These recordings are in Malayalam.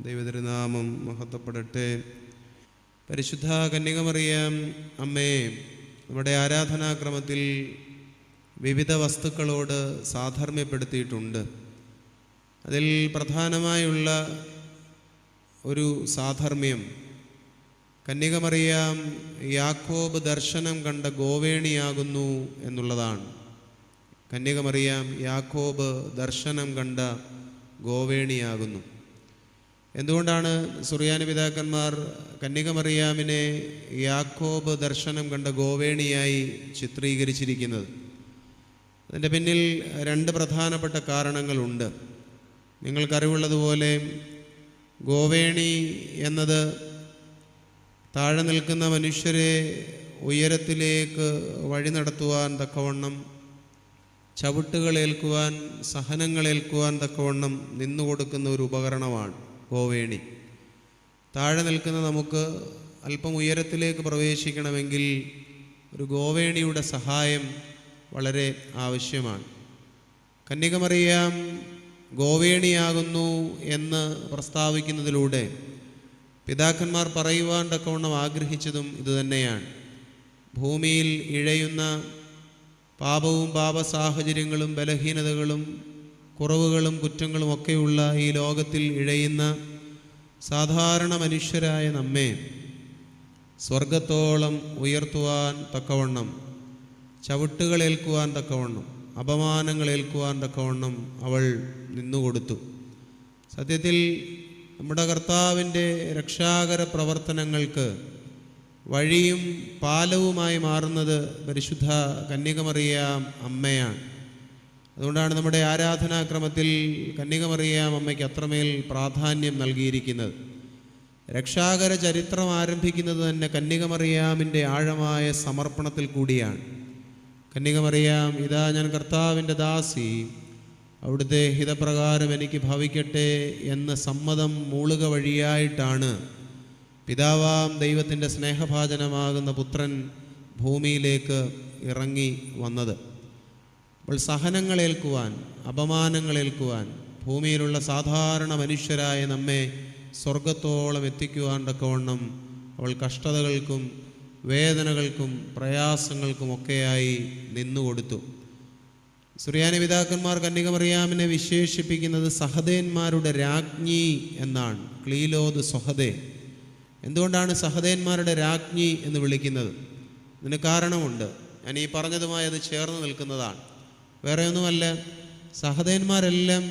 ദൈവതിരുനാമം മഹത്വപ്പെടട്ടെ. പരിശുദ്ധ കന്യകമറിയാം അമ്മേ, നമ്മുടെ ആരാധനാക്രമത്തിൽ വിവിധ വസ്തുക്കളോട് സാധർമ്മ്യപ്പെടുത്തിയിട്ടുണ്ട്. അതിൽ പ്രധാനമായുള്ള ഒരു സാധർമ്മ്യം കന്യകമറിയാം യാക്കോബ് ദർശനം കണ്ട ഗോവേണിയാകുന്നു എന്നുള്ളതാണ്. കന്യകമറിയാം യാക്കോബ് ദർശനം കണ്ട ഗോവേണിയാകുന്നു. എന്തുകൊണ്ടാണ് സുറിയാനി പിതാക്കന്മാർ കന്യകമറിയാമിനെ യാക്കോബ് ദർശനം കണ്ട ഗോവേണിയായി ചിത്രീകരിച്ചിരിക്കുന്നത്? അതിൻ്റെ പിന്നിൽ രണ്ട് പ്രധാനപ്പെട്ട കാരണങ്ങളുണ്ട്. നിങ്ങൾക്കറിവുള്ളതുപോലെ ഗോവേണി എന്നത് താഴെ നിൽക്കുന്ന മനുഷ്യരെ ഉയരത്തിലേക്ക് വഴി നടത്തുവാൻ തക്കവണ്ണം, ചവിട്ടുകളേൽക്കുവാൻ, സഹനങ്ങളേൽക്കുവാൻ തക്കവണ്ണം നിന്നുകൊടുക്കുന്ന ഒരു ഉപകരണമാണ് ഗോവേണി. താഴെ നിൽക്കുന്ന നമുക്ക് അല്പം ഉയരത്തിലേക്ക് പ്രവേശിക്കണമെങ്കിൽ ഒരു ഗോവേണിയുടെ സഹായം വളരെ ആവശ്യമാണ്. കന്യകമറിയാം ഗോവേണിയാകുന്നു എന്ന് പ്രസ്താവിക്കുന്നതിലൂടെ പിതാക്കന്മാർ പറയുവാൻ തക്കവണ്ണം ആഗ്രഹിച്ചതും ഇതുതന്നെയാണ്. ഭൂമിയിൽ ഇഴയുന്ന പാപവും പാപസാഹചര്യങ്ങളും ബലഹീനതകളും കുറവുകളും കുറ്റങ്ങളും ഒക്കെയുള്ള ഈ ലോകത്തിൽ ഇഴയുന്ന സാധാരണ മനുഷ്യരായ നമ്മെ സ്വർഗത്തോളം ഉയർത്തുവാൻ തക്കവണ്ണം, ചവിട്ടുകളേൽക്കുവാൻ തക്കവണ്ണം, അപമാനങ്ങളേൽക്കുവാൻ തക്കവണ്ണം അവൾ നിന്നുകൊടുത്തു. സത്യത്തിൽ നമ്മുടെ കർത്താവിൻ്റെ രക്ഷാകര പ്രവർത്തനങ്ങൾക്ക് വഴിയും പാലവുമായി മാറുന്നത് പരിശുദ്ധ കന്യകമറിയാം അമ്മയാണ്. അതുകൊണ്ടാണ് നമ്മുടെ ആരാധനാക്രമത്തിൽ കന്യകമറിയാം അമ്മയ്ക്ക് അത്രമേൽ പ്രാധാന്യം നൽകിയിരിക്കുന്നത്. രക്ഷാകര ചരിത്രം ആരംഭിക്കുന്നത് തന്നെ കന്യകമറിയാമിൻ്റെ ആഴമായ സമർപ്പണത്തിൽ കൂടിയാണ്. കന്യകമറിയാം, ഇതാ ഞാൻ കർത്താവിൻ്റെ ദാസി, അവിടുത്തെ ഹിതപ്രകാരം എനിക്ക് ഭവിക്കട്ടെ എന്ന സമ്മതം മൂളുക വഴിയായിട്ടാണ് പിതാവാം ദൈവത്തിൻ്റെ സ്നേഹഭാജനമാകുന്ന പുത്രൻ ഭൂമിയിലേക്ക് ഇറങ്ങി വന്നത്. അപ്പോൾ സഹനങ്ങളേൽക്കുവാൻ, അപമാനങ്ങളേൽക്കുവാൻ, ഭൂമിയിലുള്ള സാധാരണ മനുഷ്യരായ നമ്മെ സ്വർഗത്തോളം എത്തിക്കുവാൻ തക്കവണ്ണം അവൾ കഷ്ടതകൾക്കും വേദനകൾക്കും പ്രയാസങ്ങൾക്കുമൊക്കെയായി നിന്നുകൊടുത്തു. സുറിയാനി പിതാക്കന്മാർ കന്യകമറിയാമിനെ വിശേഷിപ്പിക്കുന്നത് സഹദേന്മാരുടെ രാജ്ഞി എന്നാണ്. ക്ലീലോദ് സൊഹദേ. എന്തുകൊണ്ടാണ് സഹദേന്മാരുടെ രാജ്ഞി എന്ന് വിളിക്കുന്നത്? ഇതിന് കാരണമുണ്ട്. ഞാൻ ഈ പറഞ്ഞതുമായി അത് ചേർന്ന് നിൽക്കുന്നതാണ്. വേറെ ഒന്നുമല്ല, സഹദേന്മാരെല്ലാം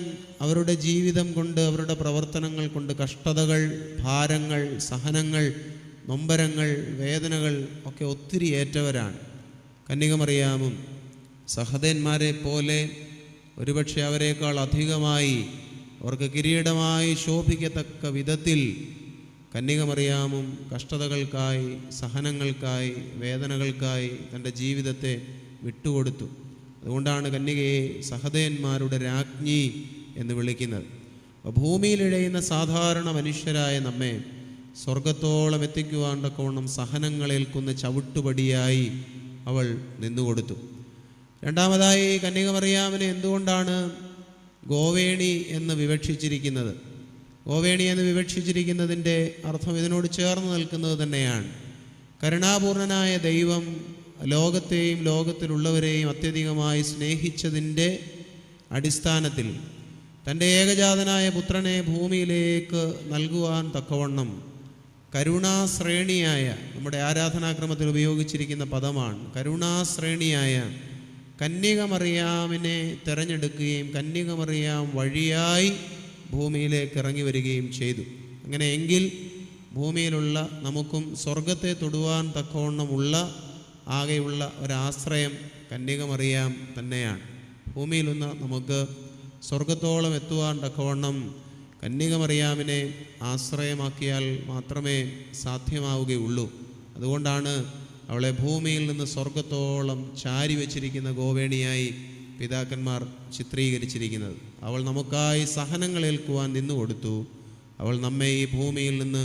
അവരുടെ ജീവിതം കൊണ്ട്, അവരുടെ പ്രവർത്തനങ്ങൾ കൊണ്ട് കഷ്ടതകൾ, ഭാരങ്ങൾ, സഹനങ്ങൾ, നൊമ്പരങ്ങൾ, വേദനകൾ ഒക്കെ ഒത്തിരി ഏറ്റവരാണ്. കന്യകമറിയാമും സഹദേന്മാരെ പോലെ, ഒരുപക്ഷെ അവരെക്കാൾ അധികമായി, അവർക്ക് കിരീടമായി ശോഭിക്കത്തക്ക വിധത്തിൽ കന്യകമറിയാമും കഷ്ടതകൾക്കായി, സഹനങ്ങൾക്കായി, വേദനകൾക്കായി തൻ്റെ ജീവിതത്തെ വിട്ടുകൊടുത്തു. അതുകൊണ്ടാണ് കന്യകയെ സഹദേന്മാരുടെ രാജ്ഞി എന്ന് വിളിക്കുന്നത്. ഭൂമിയിലിഴയുന്ന സാധാരണ മനുഷ്യരായ നമ്മെ സ്വർഗത്തോളം എത്തിക്കുവാൻ തക്കവണ്ണം സഹനങ്ങളേൽക്കുന്ന ചവിട്ടുപടിയായി അവൾ നിന്നുകൊടുത്തു. രണ്ടാമതായി കന്യകമറിയാമിനെ എന്തുകൊണ്ടാണ് ഗോവേണി എന്ന് വിവക്ഷിച്ചിരിക്കുന്നത്? ഗോവേണി എന്ന് വിവക്ഷിച്ചിരിക്കുന്നതിൻ്റെ അർത്ഥം ഇതിനോട് ചേർന്ന് നിൽക്കുന്നത് തന്നെയാണ്. കരുണാപൂർണനായ ദൈവം ലോകത്തെയും ലോകത്തിലുള്ളവരെയും അത്യധികമായി സ്നേഹിച്ചതിൻ്റെ അടിസ്ഥാനത്തിൽ തൻ്റെ ഏകജാതനായ പുത്രനെ ഭൂമിയിലേക്ക് നൽകുവാൻ തക്കവണ്ണം കരുണാശ്രേണിയായ, നമ്മുടെ ആരാധനാക്രമത്തിൽ ഉപയോഗിച്ചിരിക്കുന്ന പദമാണ്, കരുണാശ്രേണിയായ കന്യകമറിയാമിനെ തിരഞ്ഞെടുക്കുകയും കന്യകമറിയാം വഴിയായി ഭൂമിയിലേക്ക് ഇറങ്ങി വരികയും ചെയ്തു. അങ്ങനെയെങ്കിൽ ഭൂമിയിലുള്ള നമുക്കും സ്വർഗത്തെ തൊടുവാൻ തക്കവണ്ണമുള്ള ആകെയുള്ള ഒരാശ്രയം കന്യകമറിയാം തന്നെയാണ്. ഭൂമിയിലൊന്ന് നമുക്ക് സ്വർഗത്തോളം എത്തുവാൻ തക്കവണ്ണം കന്യകമറിയാമിനെ ആശ്രയമാക്കിയാൽ മാത്രമേ സാധ്യമാവുകയുള്ളൂ. അതുകൊണ്ടാണ് അവളെ ഭൂമിയിൽ നിന്ന് സ്വർഗത്തോളം ചാരി വച്ചിരിക്കുന്ന ഗോവേണിയായി പിതാക്കന്മാർ ചിത്രീകരിച്ചിരിക്കുന്നത്. അവൾ നമുക്കായി സഹനങ്ങളേൽക്കുവാൻ നിന്നുകൊടുത്തു. അവൾ നമ്മെ ഈ ഭൂമിയിൽ നിന്ന്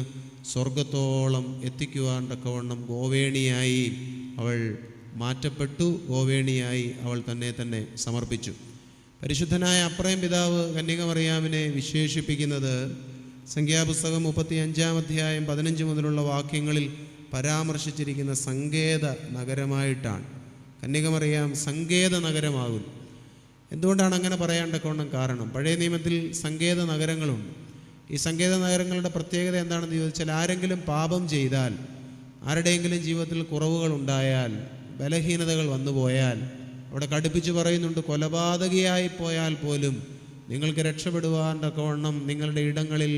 സ്വർഗത്തോളം എത്തിക്കുവാൻ തക്കവണ്ണം ഗോവേണിയായി അവൾ മാറ്റപ്പെട്ടു. ഗോവേണിയായി അവൾ തന്നെ സമർപ്പിച്ചു. പരിശുദ്ധനായ അപ്രയം പിതാവ് കന്യകമറിയാമിനെ വിശേഷിപ്പിക്കുന്നത് സംഖ്യാപുസ്തകം 35 അധ്യായം 15 മുതലുള്ള വാക്യങ്ങളിൽ പരാമർശിച്ചിരിക്കുന്ന സങ്കേത നഗരമായിട്ടാണ്. കന്യകമറിയാം സങ്കേത നഗരമാകും. എന്തുകൊണ്ടാണ് അങ്ങനെ പറയാൻ തക്കവണ്ണം കാരണം? പഴയ നിയമത്തിൽ സങ്കേത നഗരങ്ങളുണ്ട്. ഈ സങ്കേത നഗരങ്ങളുടെ പ്രത്യേകത എന്താണെന്ന് ചോദിച്ചാൽ, ആരെങ്കിലും പാപം ചെയ്താൽ, ആരുടെയെങ്കിലും ജീവിതത്തിൽ കുറവുകൾ ഉണ്ടായാൽ, ബലഹീനതകൾ വന്നുപോയാൽ, അവിടെ കടുപ്പിച്ച് പറയുന്നുണ്ട്, കൊലപാതകിയായി പോയാൽ പോലും നിങ്ങൾക്ക് രക്ഷപ്പെടുവാൻ തക്കവണ്ണം നിങ്ങളുടെ ഇടങ്ങളിൽ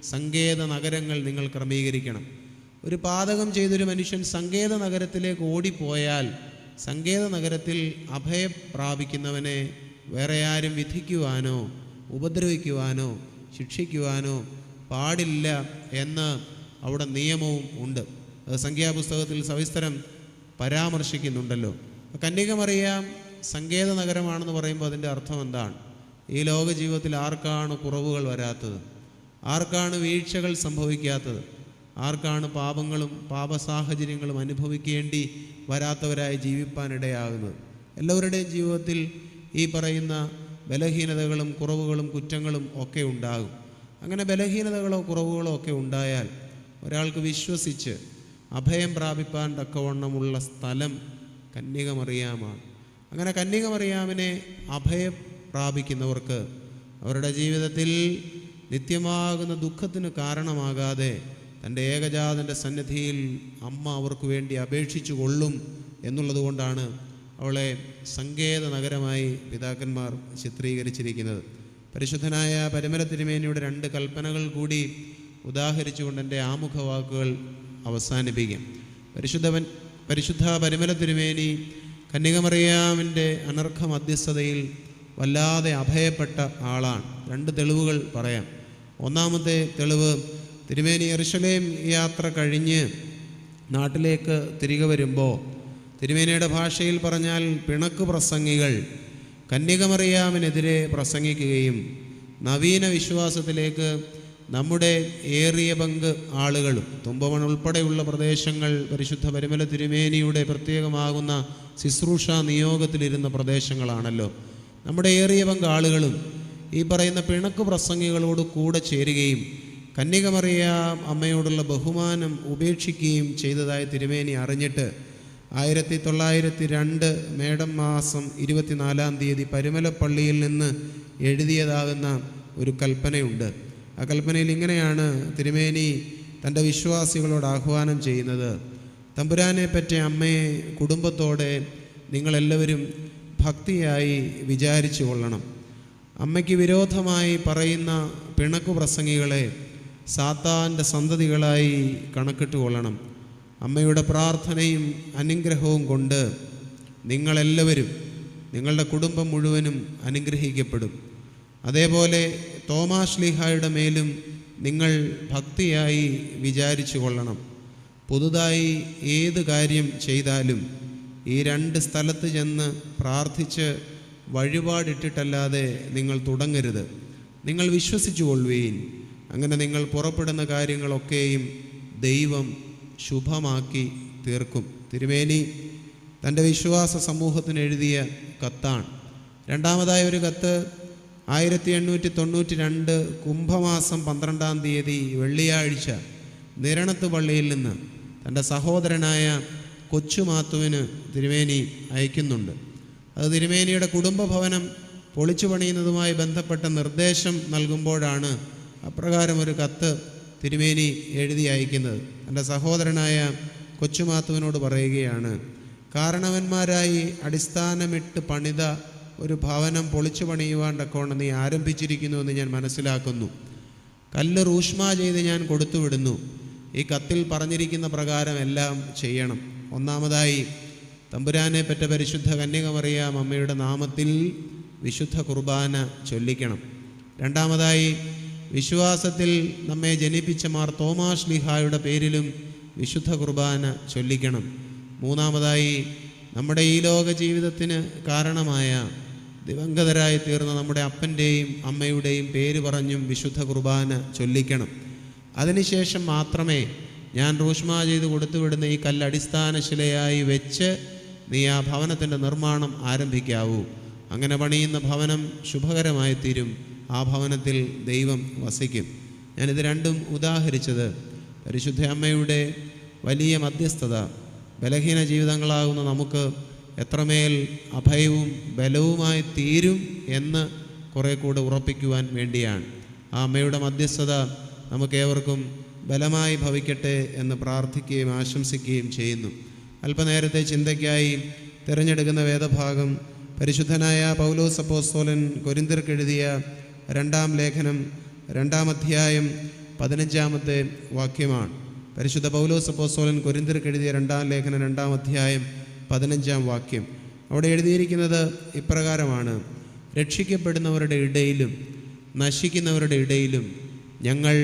സങ്കേത നഗരങ്ങൾ നിങ്ങൾ ക്രമീകരിക്കണം. ഒരു പാതകം ചെയ്തൊരു മനുഷ്യൻ സങ്കേത നഗരത്തിലേക്ക് ഓടിപ്പോയാൽ, സങ്കേത നഗരത്തിൽ അഭയം പ്രാപിക്കുന്നവനെ വേറെ ആരും വിധിക്കുവാനോ ഉപദ്രവിക്കുവാനോ ശിക്ഷിക്കുവാനോ പാടില്ല എന്ന് അവിടെ നിയമവും ഉണ്ട്. അത് സംഖ്യാപുസ്തകത്തിൽ സവിസ്തരം പരാമർശിക്കുന്നുണ്ടല്ലോ. കന്യകമറിയാം സങ്കേത നഗരമാണെന്ന് പറയുമ്പോൾ അതിൻ്റെ അർത്ഥം എന്താണ്? ഈ ലോക ജീവിതത്തിൽ ആർക്കാണ് കുറവുകൾ വരാത്തത്? ആർക്കാണ് വീഴ്ചകൾ സംഭവിക്കാത്തത്? ആർക്കാണ് പാപങ്ങളും പാപസാഹചര്യങ്ങളും അനുഭവിക്കേണ്ടി വരാത്തവരായി ജീവിപ്പാനിടയാകുന്നത്? എല്ലാവരുടെയും ജീവിതത്തിൽ ഈ പറയുന്ന ബലഹീനതകളും കുറവുകളും കുറ്റങ്ങളും ഒക്കെ ഉണ്ടാകും. അങ്ങനെ ബലഹീനതകളോ കുറവുകളോ ഒക്കെ ഉണ്ടായാൽ ഒരാൾക്ക് വിശ്വസിച്ച് അഭയം പ്രാപിപ്പാൻ തക്കവണ്ണമുള്ള സ്ഥലം കന്യകമറിയാമാണ്. അങ്ങനെ കന്യകമറിയാമിനെ അഭയം പ്രാപിക്കുന്നവർക്ക് അവരുടെ ജീവിതത്തിൽ നിത്യമാകുന്ന ദുഃഖത്തിന് കാരണമാകാതെ തൻ്റെ ഏകജാതൻ്റെ സന്നിധിയിൽ അമ്മ അവർക്ക് വേണ്ടി അപേക്ഷിച്ചു കൊള്ളും എന്നുള്ളത് കൊണ്ടാണ് അവളെ സങ്കേത നഗരമായി പിതാക്കന്മാർ ചിത്രീകരിച്ചിരിക്കുന്നത്. പരിശുദ്ധനായ പരിമല തിരുമേനിയുടെ 2 കൽപ്പനകൾ കൂടി ഉദാഹരിച്ചുകൊണ്ട് എൻ്റെ ആമുഖവാക്കുകൾ അവസാനിപ്പിക്കാം. പരിശുദ്ധ പരിമല തിരുമേനി കന്യകമറിയാമിൻ്റെ അനർഘ മധ്യസ്ഥതയിൽ വല്ലാതെ അഭയപ്പെട്ട ആളാണ്. 2 തെളിവുകൾ പറയാം. ഒന്നാമത്തെ തെളിവ്, തിരുമേനി യെരുശലേം യാത്ര കഴിഞ്ഞ് നാട്ടിലേക്ക് തിരികെ വരുമ്പോൾ തിരുമേനിയുടെ ഭാഷയിൽ പറഞ്ഞാൽ പിണക്ക് പ്രസംഗികൾ കന്യകമറിയാമിനെതിരെ പ്രസംഗിക്കുകയും നവീന വിശ്വാസത്തിലേക്ക് നമ്മുടെ ഏറിയ പങ്ക് ആളുകളും തുമ്പമൺ ഉൾപ്പെടെയുള്ള പ്രദേശങ്ങൾ പരിശുദ്ധ പരിമല തിരുമേനിയുടെ പ്രത്യേകമാകുന്ന ശുശ്രൂഷ നിയോഗത്തിലിരുന്ന പ്രദേശങ്ങളാണല്ലോ. നമ്മുടെ ഏറിയ പങ്ക് ആളുകളും ഈ പറയുന്ന പിണക്ക് പ്രസംഗികളോട് കൂടെ ചേരുകയും കന്യകമറിയാം അമ്മയോടുള്ള ബഹുമാനം ഉപേക്ഷിക്കുകയും ചെയ്തതായി തിരുമേനി അറിഞ്ഞിട്ട് 1902 മേടം മാസം 24 പരിമലപ്പള്ളിയിൽ നിന്ന് എഴുതിയതാകുന്ന ഒരു കൽപ്പനയുണ്ട്. ആ കൽപ്പനയിൽ ഇങ്ങനെയാണ് തിരുമേനി തൻ്റെ വിശ്വാസികളോട് ആഹ്വാനം ചെയ്യുന്നത്: തമ്പുരാനെ പറ്റ അമ്മയെ കുടുംബത്തോടെ നിങ്ങളെല്ലാവരും ഭക്തിയായി വിചാരിച്ചു കൊള്ളണം. അമ്മയ്ക്ക് വിരോധമായി പറയുന്ന പിണക്കു പ്രസംഗികളെ സാത്താൻ്റെ സന്തതികളായി കണക്കിട്ട് കൊള്ളണം. അമ്മയുടെ പ്രാർത്ഥനയും അനുഗ്രഹവും കൊണ്ട് നിങ്ങളെല്ലാവരും, നിങ്ങളുടെ കുടുംബം മുഴുവനും അനുഗ്രഹിക്കപ്പെടും. അതേപോലെ തോമാശ്ലീഹായുടെ മേലും നിങ്ങൾ ഭക്തിയായി വിചാരിച്ചു കൊള്ളണം. പുതുതായി ഏത് കാര്യം ചെയ്താലും ഈ 2 സ്ഥലത്ത് ചെന്ന് പ്രാർത്ഥിച്ച് വഴിപാടിട്ടിട്ടല്ലാതെ നിങ്ങൾ തുടങ്ങരുത്. നിങ്ങൾ വിശ്വസിച്ചു കൊള്ളുവീൻ. അങ്ങനെ നിങ്ങൾ പുറപ്പെടുന്ന കാര്യങ്ങളൊക്കെയും ദൈവം ശുഭമാക്കി തീർക്കും. തിരുമേനി തൻ്റെ വിശ്വാസ സമൂഹത്തിന് എഴുതിയ കത്താണ്. രണ്ടാമതായ ഒരു കത്ത് 1892 കുംഭമാസം 12 വെള്ളിയാഴ്ച നിരണത്ത് പള്ളിയിൽ നിന്ന് തൻ്റെ സഹോദരനായ കൊച്ചുമാത്തുവിന് തിരുമേനി അയക്കുന്നുണ്ട്. അത് തിരുമേനിയുടെ കുടുംബഭവനം പൊളിച്ചു പണിയുന്നതുമായി ബന്ധപ്പെട്ട നിർദ്ദേശം നൽകുമ്പോഴാണ് അപ്രകാരം ഒരു കത്ത് തിരുമേനി എഴുതി അയക്കുന്നത്. എൻ്റെ സഹോദരനായ കൊച്ചുമാത്തുവിനോട് പറയുകയാണ്: കാരണവന്മാരായി അടിസ്ഥാനമിട്ട് പണിത ഒരു ഭവനം പൊളിച്ചു പണിയുവാൻ തക്കവണ്ണം നീ ആരംഭിച്ചിരിക്കുന്നുവെന്ന് ഞാൻ മനസ്സിലാക്കുന്നു. കല്ല് റൂഷ്മ ചെയ്ത് ഞാൻ കൊടുത്തുവിടുന്നു. ഈ കത്തിൽ പറഞ്ഞിരിക്കുന്ന പ്രകാരം എല്ലാം ചെയ്യണം. ഒന്നാമതായി തമ്പുരാനെ പറ്റ പരിശുദ്ധ കന്യകമറിയാം അമ്മയുടെ നാമത്തിൽ വിശുദ്ധ കുർബാന ചൊല്ലിക്കണം. രണ്ടാമതായി വിശ്വാസത്തിൽ നമ്മെ ജനിപ്പിച്ച മാർ തോമാശ്ലീഹായുടെ പേരിലും വിശുദ്ധ കുർബാന ചൊല്ലിക്കണം. മൂന്നാമതായി നമ്മുടെ ഈ ലോക ജീവിതത്തിന് കാരണമായ ദിവംഗതരായി തീർന്ന നമ്മുടെ അപ്പൻ്റെയും അമ്മയുടെയും പേര് പറഞ്ഞും വിശുദ്ധ കുർബാന ചൊല്ലിക്കണം. അതിനുശേഷം മാത്രമേ ഞാൻ റൂഷ്മ ചെയ്ത് കൊടുത്തുവിടുന്ന ഈ കല്ല് അടിസ്ഥാന ശിലയായി വെച്ച് നീ ആ ഭവനത്തിൻ്റെ നിർമ്മാണം ആരംഭിക്കാവൂ. അങ്ങനെ പണിയുന്ന ഭവനം ശുഭകരമായി തീരും. ആ ഭവനത്തിൽ ദൈവം വസിക്കും. ഞാനിത് രണ്ടും ഉദാഹരിച്ചത് പരിശുദ്ധ അമ്മയുടെ വലിയ മധ്യസ്ഥത ബലഹീന ജീവിതങ്ങളാകുന്ന നമുക്ക് എത്രമേൽ അഭയവും ബലവുമായി തീരും എന്ന് കുറേ കൂടെ ഉറപ്പിക്കുവാൻ വേണ്ടിയാണ്. ആ അമ്മയുടെ മധ്യസ്ഥത നമുക്കേവർക്കും ബലമായി ഭവിക്കട്ടെ എന്ന് പ്രാർത്ഥിക്കുകയും ആശംസിക്കുകയും ചെയ്യുന്നു. അല്പനേരത്തെ ചിന്തയ്ക്കായി തിരഞ്ഞെടുക്കുന്ന വേദഭാഗം പരിശുദ്ധനായ പൗലോസ് അപ്പോസ്തലൻ കൊരിന്ത്യർക്ക് എഴുതിയ 2-ാം ലേഖനം 2-ാം അധ്യായം 15-ാമത്തെ വാക്യമാണ്. പരിശുദ്ധ പൗലോസ് അപ്പോസ്തലൻ കൊരിന്ത്യർക്ക് എഴുതിയ 2-ാം ലേഖനം 2-ാം അധ്യായം 15-ാം വാക്യം. അവിടെ എഴുതിയിരിക്കുന്നത് ഇപ്രകാരമാണ്: രക്ഷിക്കപ്പെടുന്നവരുടെ ഇടയിലും നശിക്കുന്നവരുടെ ഇടയിലും ഞങ്ങൾ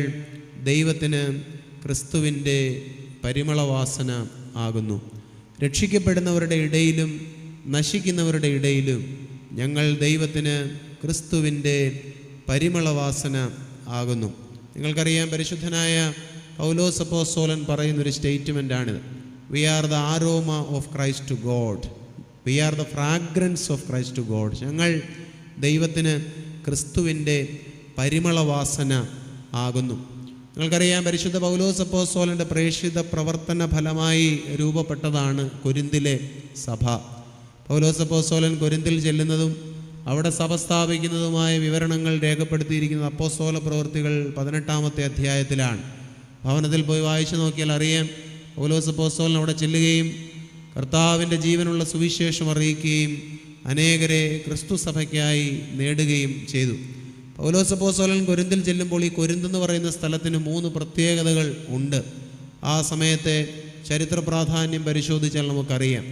ദൈവത്തിന് ക്രിസ്തുവിൻ്റെ പരിമളവാസന ആകുന്നു. രക്ഷിക്കപ്പെടുന്നവരുടെ ഇടയിലും നശിക്കുന്നവരുടെ ഇടയിലും ഞങ്ങൾ ദൈവത്തിന് ക്രിസ്തുവിൻ്റെ പരിമളവാസന ആകുന്നു. നിങ്ങൾക്കറിയാം, പരിശുദ്ധനായ പൗലോസ് അപ്പോസ്തലൻ പറയുന്നൊരു സ്റ്റേറ്റ്മെൻറ്റാണിത്. We are the aroma of Christ to God, we are the fragrance of Christ to God. ഞങ്ങൾ ദൈവത്തിന് ക്രിസ്തുവിൻ്റെ പരിമളവാസന ആകുന്നു. നിങ്ങൾക്കറിയാം, പരിശുദ്ധ പൗലോസ് അപ്പോസ്തലൻ്റെ പ്രേക്ഷിത പ്രവർത്തന ഫലമായി രൂപപ്പെട്ടതാണ് കൊരിന്തിലെ സഭ. പൗലോസ് അപ്പോസ്തലൻ കൊരിന്തിൽ ചെല്ലുന്നതും അവിടെ സഭ സ്ഥാപിക്കുന്നതുമായ വിവരണങ്ങൾ രേഖപ്പെടുത്തിയിരിക്കുന്നത് അപ്പോസ്തല പ്രവൃത്തികൾ 18-ാമത്തെ അധ്യായത്തിലാണ്. ഭവനത്തിൽ പോയി വായിച്ചു നോക്കിയാൽ അറിയാം, പൗലോസ് അപ്പോസ്തലൻ അവിടെ ചെല്ലുകയും കർത്താവിൻ്റെ ജീവനുള്ള സുവിശേഷം അറിയിക്കുകയും അനേകരെ ക്രിസ്തു സഭയ്ക്കായി നേടുകയും ചെയ്തു. പൗലോസ് അപ്പോസ്തലൻ കൊരിന്തിൽ ചെല്ലുമ്പോൾ ഈ കൊരിന്തെന്ന് പറയുന്ന സ്ഥലത്തിന് 3 പ്രത്യേകതകൾ ഉണ്ട്. ആ സമയത്തെ ചരിത്ര പ്രാധാന്യം പരിശോധിച്ചാൽ നമുക്കറിയാം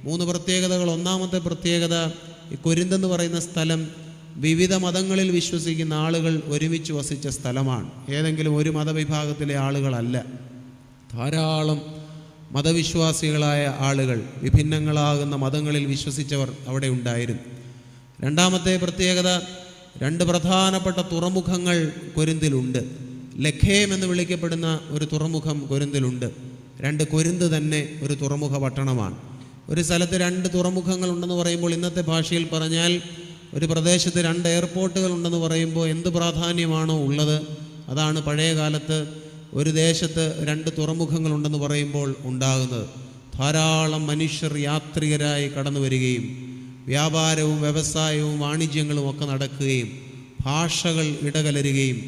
3 പ്രത്യേകതകൾ. ഒന്നാമത്തെ പ്രത്യേകത, ഈ കൊരിന്തെന്ന് പറയുന്ന സ്ഥലം വിവിധ മതങ്ങളിൽ വിശ്വസിക്കുന്ന ആളുകൾ ഒരുമിച്ച് വസിച്ച സ്ഥലമാണ്. ഏതെങ്കിലും ഒരു മതവിഭാഗത്തിലെ ആളുകളല്ല. ധാരാളം മതവിശ്വാസികളായ ആളുകൾ, വിഭിന്നങ്ങളാകുന്ന മതങ്ങളിൽ വിശ്വസിച്ചവർ അവിടെ ഉണ്ടായിരുന്നു. രണ്ടാമത്തെ പ്രത്യേകത, 2 പ്രധാനപ്പെട്ട തുറമുഖങ്ങൾ കൊരിന്തിലുണ്ട്. ലഖേം എന്ന് വിളിക്കപ്പെടുന്ന ഒരു തുറമുഖം കൊരിന്തിലുണ്ട്. 2 കൊരിന്ത് തന്നെ ഒരു തുറമുഖ പട്ടണമാണ്. ഒരു സ്ഥലത്ത് 2 തുറമുഖങ്ങൾ ഉണ്ടെന്ന് പറയുമ്പോൾ, ഇന്നത്തെ ഭാഷയിൽ പറഞ്ഞാൽ ഒരു പ്രദേശത്ത് 2 എയർപോർട്ടുകൾ ഉണ്ടെന്ന് പറയുമ്പോൾ എന്ത് പ്രാധാന്യമാണോ ഉള്ളത്, അതാണ് പഴയ കാലത്ത് ഒരു ദേശത്ത് 2 തുറമുഖങ്ങളുണ്ടെന്ന് പറയുമ്പോൾ ഉണ്ടാകുന്നത്. ധാരാളം മനുഷ്യർ യാത്രികരായി കടന്നു വരികയും വ്യാപാരവും വ്യവസായവും വാണിജ്യങ്ങളും ഒക്കെ നടക്കുകയും ഭാഷകൾ ഇടകലരുകയും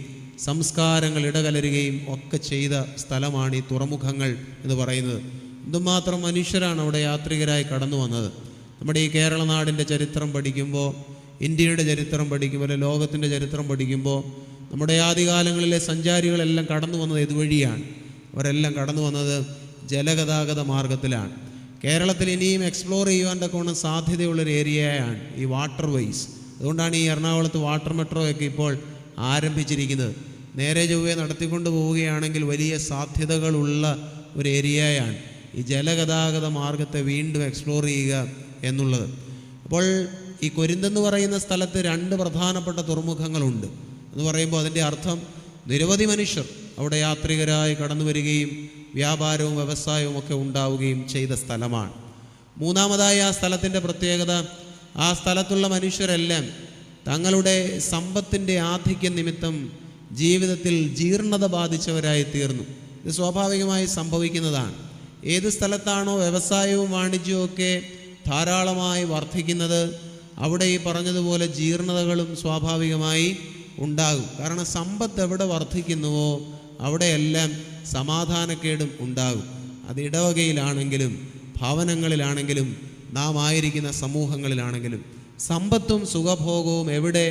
സംസ്കാരങ്ങൾ ഇടകലരുകയും ഒക്കെ ചെയ്ത സ്ഥലമാണ് ഈ തുറമുഖങ്ങൾ എന്ന് പറയുന്നത്. എന്തുമാത്രം മനുഷ്യരാണ് അവിടെ യാത്രികരായി കടന്നു വന്നത്. നമ്മുടെ ഈ കേരള നാടിൻ്റെ ചരിത്രം പഠിക്കുമ്പോൾ, ഇന്ത്യയുടെ ചരിത്രം പഠിക്കുമ്പോൾ, ലോകത്തിൻ്റെ ചരിത്രം പഠിക്കുമ്പോൾ നമ്മുടെ ആദ്യകാലങ്ങളിലെ സഞ്ചാരികളെല്ലാം കടന്നു വന്നത് ഇതുവഴിയാണ്. അവരെല്ലാം കടന്നു വന്നത് ജലഗതാഗത മാർഗത്തിലാണ്. കേരളത്തിൽ ഇനിയും എക്സ്പ്ലോർ ചെയ്യുവാൻ തക്കവണ്ണം സാധ്യതയുള്ളൊരു ഏരിയയാണ് ഈ വാട്ടർ വേയ്സ്. അതുകൊണ്ടാണ് ഈ എറണാകുളത്ത് വാട്ടർ മെട്രോ ഒക്കെ ഇപ്പോൾ ആരംഭിച്ചിരിക്കുന്നത്. നേരെ ചൊവ്വേ നടത്തിക്കൊണ്ട് പോവുകയാണെങ്കിൽ വലിയ സാധ്യതകളുള്ള ഒരു ഏരിയയാണ് ഈ ജലഗതാഗത മാർഗത്തെ വീണ്ടും എക്സ്പ്ലോർ ചെയ്യുക എന്നുള്ളത്. അപ്പോൾ ഈ കൊരിന്തെന്ന് പറയുന്ന സ്ഥലത്ത് 2 പ്രധാനപ്പെട്ട തുറമുഖങ്ങളുണ്ട് എന്ന് പറയുമ്പോൾ അതിൻ്റെ അർത്ഥം നിരവധി മനുഷ്യർ അവിടെ യാത്രികരായി കടന്നു വരികയും വ്യാപാരവും വ്യവസായവും ഒക്കെ ഉണ്ടാവുകയും ചെയ്ത സ്ഥലമാണ്. മൂന്നാമതായി ആ സ്ഥലത്തിൻ്റെ പ്രത്യേകത, ആ സ്ഥലത്തുള്ള മനുഷ്യരെല്ലാം തങ്ങളുടെ സമ്പത്തിൻ്റെ ആധിക്യം നിമിത്തം ജീവിതത്തിൽ ജീർണത ബാധിച്ചവരായി തീർന്നു. ഇത് സ്വാഭാവികമായി സംഭവിക്കുന്നതാണ്. ഏത് സ്ഥലത്താണോ വ്യവസായവും വാണിജ്യവും ഒക്കെ ധാരാളമായി വർദ്ധിക്കുന്നത്, അവിടെ ഈ പറഞ്ഞതുപോലെ ജീർണതകളും സ്വാഭാവികമായി ഉണ്ടാകും. കാരണം സമ്പത്ത് എവിടെ വർദ്ധിക്കുന്നുവോ അവിടെയെല്ലാം സമാധാനക്കേടും ഉണ്ടാകും. അത് ഇടവകയിലാണെങ്കിലും ഭവനങ്ങളിലാണെങ്കിലും നാം ആയിരിക്കുന്ന സമൂഹങ്ങളിലാണെങ്കിലും സമ്പത്തും സുഖഭോഗവും എവിടെ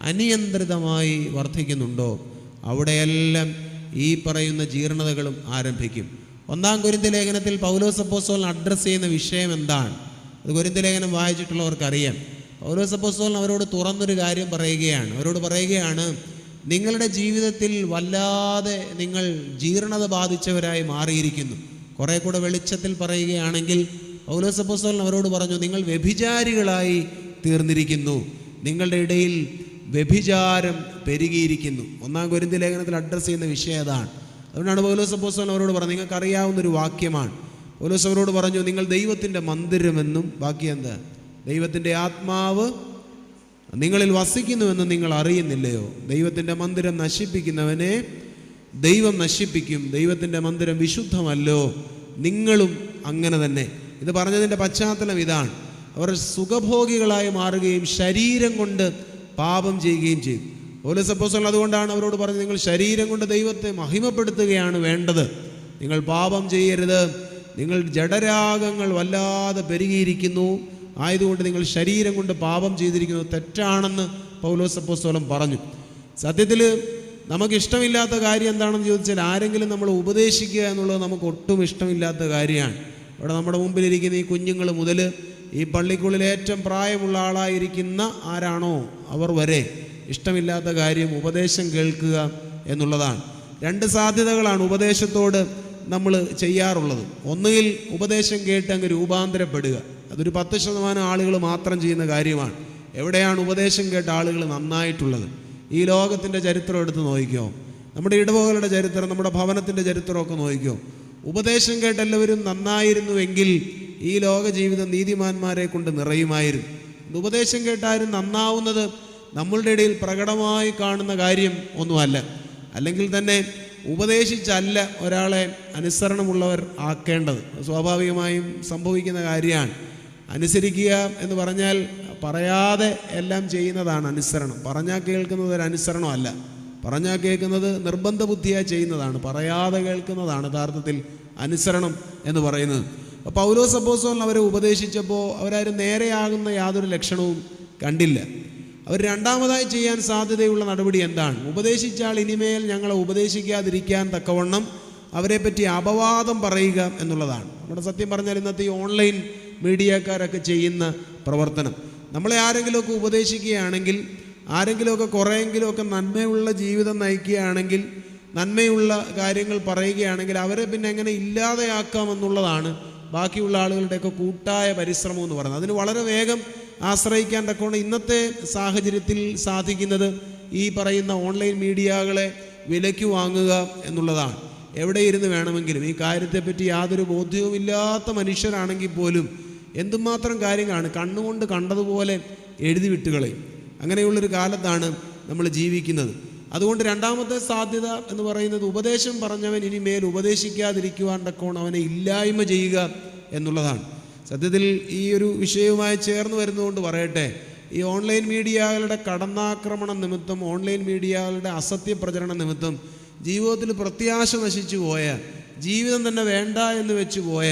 അനിയന്ത്രിതമായി വർദ്ധിക്കുന്നുണ്ടോ അവിടെയെല്ലാം ഈ പറയുന്ന ജീർണതകളും ആരംഭിക്കും. 1 കൊരിന്ത്യ ലേഖനത്തിൽ പൗലോസ് അപ്പോസ്തലൻ അഡ്രസ്സ് ചെയ്യുന്ന വിഷയം എന്താണ്? അത് കൊരിന്ത്യ ലേഖനം വായിച്ചിട്ടുള്ളവർക്കറിയാം. പൗലോസ് അപ്പോസ്തലൻ അവരോട് തുറന്നൊരു കാര്യം പറയുകയാണ്. അവരോട് പറയുകയാണ്, നിങ്ങളുടെ ജീവിതത്തിൽ വല്ലാതെ നിങ്ങൾ ജീർണത ബാധിച്ചവരായി മാറിയിരിക്കുന്നു. കുറേ കൂടെ വെളിച്ചത്തിൽ പറയുകയാണെങ്കിൽ പൗലോസ് അപ്പോസ്തലൻ അവരോട് പറഞ്ഞു, നിങ്ങൾ വ്യഭിചാരികളായി തീർന്നിരിക്കുന്നു, നിങ്ങളുടെ ഇടയിൽ വ്യഭിചാരം പെരുകിയിരിക്കുന്നു. 1 കൊരിന്ത്യ ലേഖനത്തിൽ അഡ്രസ്സ് ചെയ്യുന്ന വിഷയം അതാണ്. അതുകൊണ്ടാണ് പൗലോസ് അപ്പോസ്തലൻ അവരോട് പറഞ്ഞത്, നിങ്ങൾക്കറിയാവുന്നൊരു വാക്യമാണ്. പൗലോസ് അവരോട് പറഞ്ഞു, നിങ്ങൾ ദൈവത്തിൻ്റെ മന്ദിരമെന്നും, ബാക്കി എന്താ, ദൈവത്തിൻ്റെ ആത്മാവ് നിങ്ങളിൽ വസിക്കുന്നുവെന്ന് നിങ്ങൾ അറിയുന്നില്ലയോ? ദൈവത്തിൻ്റെ മന്ദിരം നശിപ്പിക്കുന്നവനെ ദൈവം നശിപ്പിക്കും, ദൈവത്തിൻ്റെ മന്ദിരം വിശുദ്ധമല്ലോ, നിങ്ങളും അങ്ങനെ തന്നെ. ഇത് പറഞ്ഞതിൻ്റെ പശ്ചാത്തലം ഇതാണ്. അവർ സുഖഭോഗികളായി മാറുകയും ശരീരം കൊണ്ട് പാപം ചെയ്യുകയും ചെയ്തു. പൗലോസ് അപ്പോസ്തലൻ അതുകൊണ്ടാണ് അവരോട് പറഞ്ഞത്, നിങ്ങൾ ശരീരം കൊണ്ട് ദൈവത്തെ മഹിമപ്പെടുത്തുകയാണ് വേണ്ടത്, നിങ്ങൾ പാപം ചെയ്യരുത്. നിങ്ങൾ ജഡരാഗങ്ങൾ വല്ലാതെ പെരുകിയിരിക്കുന്നു, ആയതുകൊണ്ട് നിങ്ങൾ ശരീരം കൊണ്ട് പാപം ചെയ്തിരിക്കുന്നു, തെറ്റാണെന്ന് പൗലോസ് അപ്പോസ്തലൻ പറഞ്ഞു. സത്യത്തിൽ നമുക്കിഷ്ടമില്ലാത്ത കാര്യം എന്താണെന്ന് ചോദിച്ചാൽ, ആരെങ്കിലും നമ്മൾ ഉപദേശിക്കുക എന്നുള്ളത് നമുക്ക് ഒട്ടും ഇഷ്ടമില്ലാത്ത കാര്യമാണ്. ഇവിടെ നമ്മുടെ മുമ്പിലിരിക്കുന്ന ഈ കുഞ്ഞുങ്ങൾ മുതൽ ഈ പള്ളിക്കുള്ളിൽ ഏറ്റവും പ്രായമുള്ള ആളായിരിക്കുന്ന ആരാണോ അവർ വരെ ഇഷ്ടമില്ലാത്ത കാര്യം ഉപദേശം കേൾക്കുക എന്നുള്ളതാണ്. രണ്ട് സാധ്യതകളാണ് ഉപദേശത്തോട് നമ്മൾ ചെയ്യാറുള്ളത്. ഒന്നുകിൽ ഉപദേശം കേട്ട് അങ്ങ് രൂപാന്തരപ്പെടുക. അതൊരു 10% ആളുകൾ മാത്രം ചെയ്യുന്ന കാര്യമാണ്. എവിടെയാണ് ഉപദേശം കേട്ട ആളുകൾ നന്നായിട്ടുള്ളത്? ഈ ലോകത്തിൻ്റെ ചരിത്രം എടുത്ത് നോക്കിക്കോ, നമ്മുടെ ഇടവകളുടെ ചരിത്രം, നമ്മുടെ ഭവനത്തിൻ്റെ ചരിത്രമൊക്കെ നോക്കിക്കോ. ഉപദേശം കേട്ട് എല്ലാവരും നന്നായിരുന്നുവെങ്കിൽ ഈ ലോക ജീവിതം നീതിമാന്മാരെ കൊണ്ട് നിറയുമായിരുന്നു. ഉപദേശം കേട്ടാരും നന്നാവുന്നത് നമ്മളുടെ ഇടയിൽ പ്രകടമായി കാണുന്ന കാര്യം ഒന്നുമല്ല. അല്ലെങ്കിൽ തന്നെ ഉപദേശിച്ചല്ല ഒരാളെ അനുസരണമുള്ളവർ ആക്കേണ്ടത്. സ്വാഭാവികമായും സംഭവിക്കുന്ന കാര്യമാണ്. അനുസരിക്കുക എന്ന് പറഞ്ഞാൽ പറയാതെ എല്ലാം ചെയ്യുന്നതാണ് അനുസരണം. പറഞ്ഞാൽ കേൾക്കുന്നത് ഒരു അനുസരണമല്ല. പറഞ്ഞാൽ കേൾക്കുന്നത് നിർബന്ധ ബുദ്ധിയായി ചെയ്യുന്നതാണ്. പറയാതെ കേൾക്കുന്നതാണ് യഥാർത്ഥത്തിൽ അനുസരണം എന്ന് പറയുന്നത്. അപ്പോൾ പൗലോസ് അപ്പോസ്തലൻ അവരെ ഉപദേശിച്ചപ്പോൾ അവരാരും നേരെയാകുന്ന യാതൊരു ലക്ഷണവും കണ്ടില്ല. അവർ രണ്ടാമതായി ചെയ്യാൻ സാധ്യതയുള്ള നടപടി എന്താണ്? ഉപദേശിച്ചാൽ ഇനിമേൽ ഞങ്ങളെ ഉപദേശിക്കാതിരിക്കാൻ തക്കവണ്ണം അവരെപ്പറ്റി അപവാദം പറയുക എന്നുള്ളതാണ്. നമ്മുടെ സത്യം പറഞ്ഞാൽ ഇന്നത്തെ ഈ ഓൺലൈൻ മീഡിയക്കാരൊക്കെ ചെയ്യുന്ന പ്രവർത്തനം. നമ്മളെ ആരെങ്കിലുമൊക്കെ ഉപദേശിക്കുകയാണെങ്കിൽ, ആരെങ്കിലുമൊക്കെ കുറേയെങ്കിലുമൊക്കെ നന്മയുള്ള ജീവിതം നയിക്കുകയാണെങ്കിൽ, നന്മയുള്ള കാര്യങ്ങൾ പറയുകയാണെങ്കിൽ അവരെ പിന്നെ എങ്ങനെ ഇല്ലാതെയാക്കാമെന്നുള്ളതാണ് ബാക്കിയുള്ള ആളുകളുടെയൊക്കെ കൂട്ടായ പരിശ്രമം എന്ന് പറയുന്നത്. അതിന് വളരെ വേഗം ആശ്രയിക്കാൻ തക്കവണ്ണം ഇന്നത്തെ സാഹചര്യത്തിൽ സാധിക്കുന്നത് ഈ പറയുന്ന ഓൺലൈൻ മീഡിയകളെ വിലയ്ക്ക് വാങ്ങുക എന്നുള്ളതാണ്. എവിടെ ഇരുന്ന് വേണമെങ്കിലും ഈ കാര്യത്തെപ്പറ്റി യാതൊരു ബോധ്യവുമില്ലാത്ത മനുഷ്യരാണെങ്കിൽ പോലും എന്തുമാത്രം കാര്യങ്ങളാണ് കണ്ണുകൊണ്ട് കണ്ടതുപോലെ എഴുതി വിട്ടുകളയും. അങ്ങനെയുള്ളൊരു കാലത്താണ് നമ്മൾ ജീവിക്കുന്നത്. അതുകൊണ്ട് രണ്ടാമത്തെ സാധ്യത എന്ന് പറയുന്നത് ഉപദേശം പറഞ്ഞവൻ ഇനിമേൽ ഉപദേശിക്കാതിരിക്കുവാൻ തക്കവണ്ണം അവനെ ഇല്ലായ്മ ചെയ്യുക എന്നുള്ളതാണ്. സത്യത്തിൽ ഈ ഒരു വിഷയവുമായി ചേർന്ന് വരുന്നതുകൊണ്ട് പറയട്ടെ, ഈ ഓൺലൈൻ മീഡിയകളുടെ കടന്നാക്രമണം നിമിത്തം, ഓൺലൈൻ മീഡിയകളുടെ അസത്യപ്രചരണ നിമിത്തം ജീവിതത്തിൽ പ്രത്യാശ നശിച്ചു പോയ, ജീവിതം തന്നെ വേണ്ട എന്ന് വെച്ച് പോയ,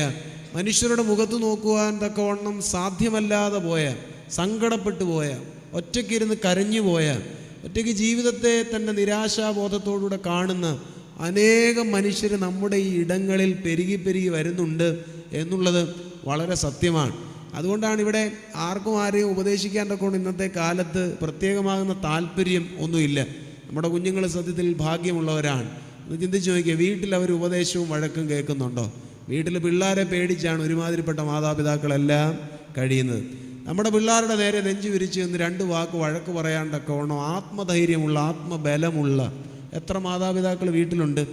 മനുഷ്യരുടെ മുഖത്ത് നോക്കുവാൻ തക്കവണ്ണം സാധ്യമല്ലാതെ പോയ, സങ്കടപ്പെട്ടു പോയ, ഒറ്റയ്ക്കിരുന്ന് കരഞ്ഞു പോയ, ഒറ്റയ്ക്ക് ജീവിതത്തെ തന്നെ നിരാശാബോധത്തോടുകൂടെ കാണുന്ന അനേകം മനുഷ്യർ നമ്മുടെ ഈ ഇടങ്ങളിൽ പെരുകി വരുന്നുണ്ട് എന്നുള്ളത് വളരെ സത്യമാണ്. അതുകൊണ്ടാണ് ഇവിടെ ആർക്കും ആരെയും ഉപദേശിക്കാൻ തക്കൊണ്ട് ഇന്നത്തെ കാലത്ത് പ്രത്യേകമാകുന്ന താല്പര്യം ഒന്നുമില്ല. നമ്മുടെ കുഞ്ഞുങ്ങൾ സത്യത്തിൽ ഭാഗ്യമുള്ളവരാണ്. ഒന്ന് ചിന്തിച്ച് നോക്കിയാൽ, വീട്ടിൽ അവർ ഉപദേശവും വഴക്കും കേൾക്കുന്നുണ്ടോ? വീട്ടിൽ പിള്ളേരെ പേടിച്ചാണ് ഒരുമാതിരിപ്പെട്ട മാതാപിതാക്കളെല്ലാം കഴിയുന്നത്. നമ്മുടെ പിള്ളേരുടെ നേരെ നെഞ്ചു വിരിച്ച് നിന്ന് 2 വാക്ക് വഴക്ക് പറയാണ്ടൊക്കെ ആത്മധൈര്യമുള്ള, ആത്മബലമുള്ള എത്ര മാതാപിതാക്കൾ വീട്ടിലുണ്ട്?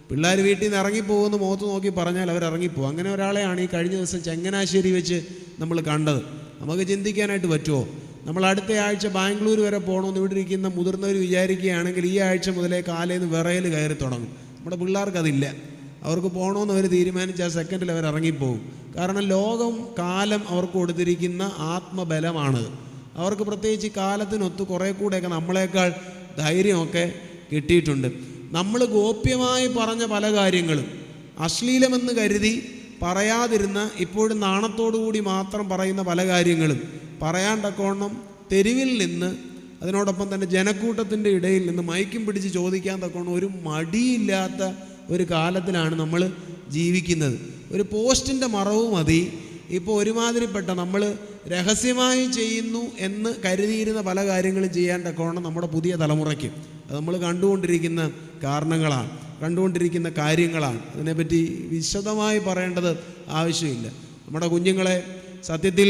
പിള്ളേർ വീട്ടിൽ നിന്ന് ഇറങ്ങിപ്പോകുമെന്ന് മുഖത്ത് നോക്കി പറഞ്ഞാൽ അവർ ഇറങ്ങിപ്പോകും. അങ്ങനെ ഒരാളെയാണ് ഈ കഴിഞ്ഞ ദിവസം ചങ്ങനാശ്ശേരി വെച്ച് നമ്മൾ കണ്ടത്. നമുക്ക് ചിന്തിക്കാനായിട്ട് പറ്റുമോ? നമ്മൾ അടുത്ത ആഴ്ച ബാംഗ്ലൂർ വരെ പോകണമെന്ന് ഇവിടെ ഇരിക്കുന്ന മുതിർന്നവർ വിചാരിക്കുകയാണെങ്കിൽ ഈ ആഴ്ച മുതലേ കാലേന്ന് വിറയിൽ കയറി തുടങ്ങും. നമ്മുടെ പിള്ളേർക്കതില്ല. അവർക്ക് പോകണമെന്ന് അവർ തീരുമാനിച്ച് ആ സെക്കൻഡിൽ അവർ ഇറങ്ങിപ്പോകും. കാരണം ലോകം, കാലം അവർക്ക് കൊടുത്തിരിക്കുന്ന ആത്മബലമാണ്. അവർക്ക് പ്രത്യേകിച്ച് കാലത്തിനൊത്ത് കുറേ കൂടെയൊക്കെ നമ്മളെക്കാൾ ധൈര്യമൊക്കെ കിട്ടിയിട്ടുണ്ട്. നമ്മൾ ഗോപ്യമായി പറഞ്ഞ പല കാര്യങ്ങളും അശ്ലീലമെന്ന് കരുതി പറയാതിരുന്ന, ഇപ്പോഴും നാണത്തോടുകൂടി മാത്രം പറയുന്ന പല കാര്യങ്ങളും പറയാൻ തക്കവണ്ണം തെരുവിൽ നിന്ന്, അതിനോടൊപ്പം തന്നെ ജനക്കൂട്ടത്തിൻ്റെ ഇടയിൽ നിന്ന് മൈക്കും പിടിച്ച് ചോദിക്കാൻ തക്കവണ്ണം ഒരു മടിയില്ലാത്ത ഒരു കാലത്തിലാണ് നമ്മൾ ജീവിക്കുന്നത്. ഒരു പോസ്റ്റിൻ്റെ മറവ് മതി ഇപ്പോൾ ഒരുമാതിരിപ്പെട്ട നമ്മൾ രഹസ്യമായി ചെയ്യുന്നു എന്ന് കരുതിയിരുന്ന പല കാര്യങ്ങളും ചെയ്യാൻ തക്കവണ്ണം നമ്മുടെ പുതിയ തലമുറയ്ക്ക് അത് നമ്മൾ കണ്ടുകൊണ്ടിരിക്കുന്ന കാരണങ്ങളാണ്, കണ്ടുകൊണ്ടിരിക്കുന്ന കാര്യങ്ങളാണ്. അതിനെപ്പറ്റി വിശദമായി പറയേണ്ടത് ആവശ്യമില്ല. നമ്മുടെ കുഞ്ഞുങ്ങളെ സത്യത്തിൽ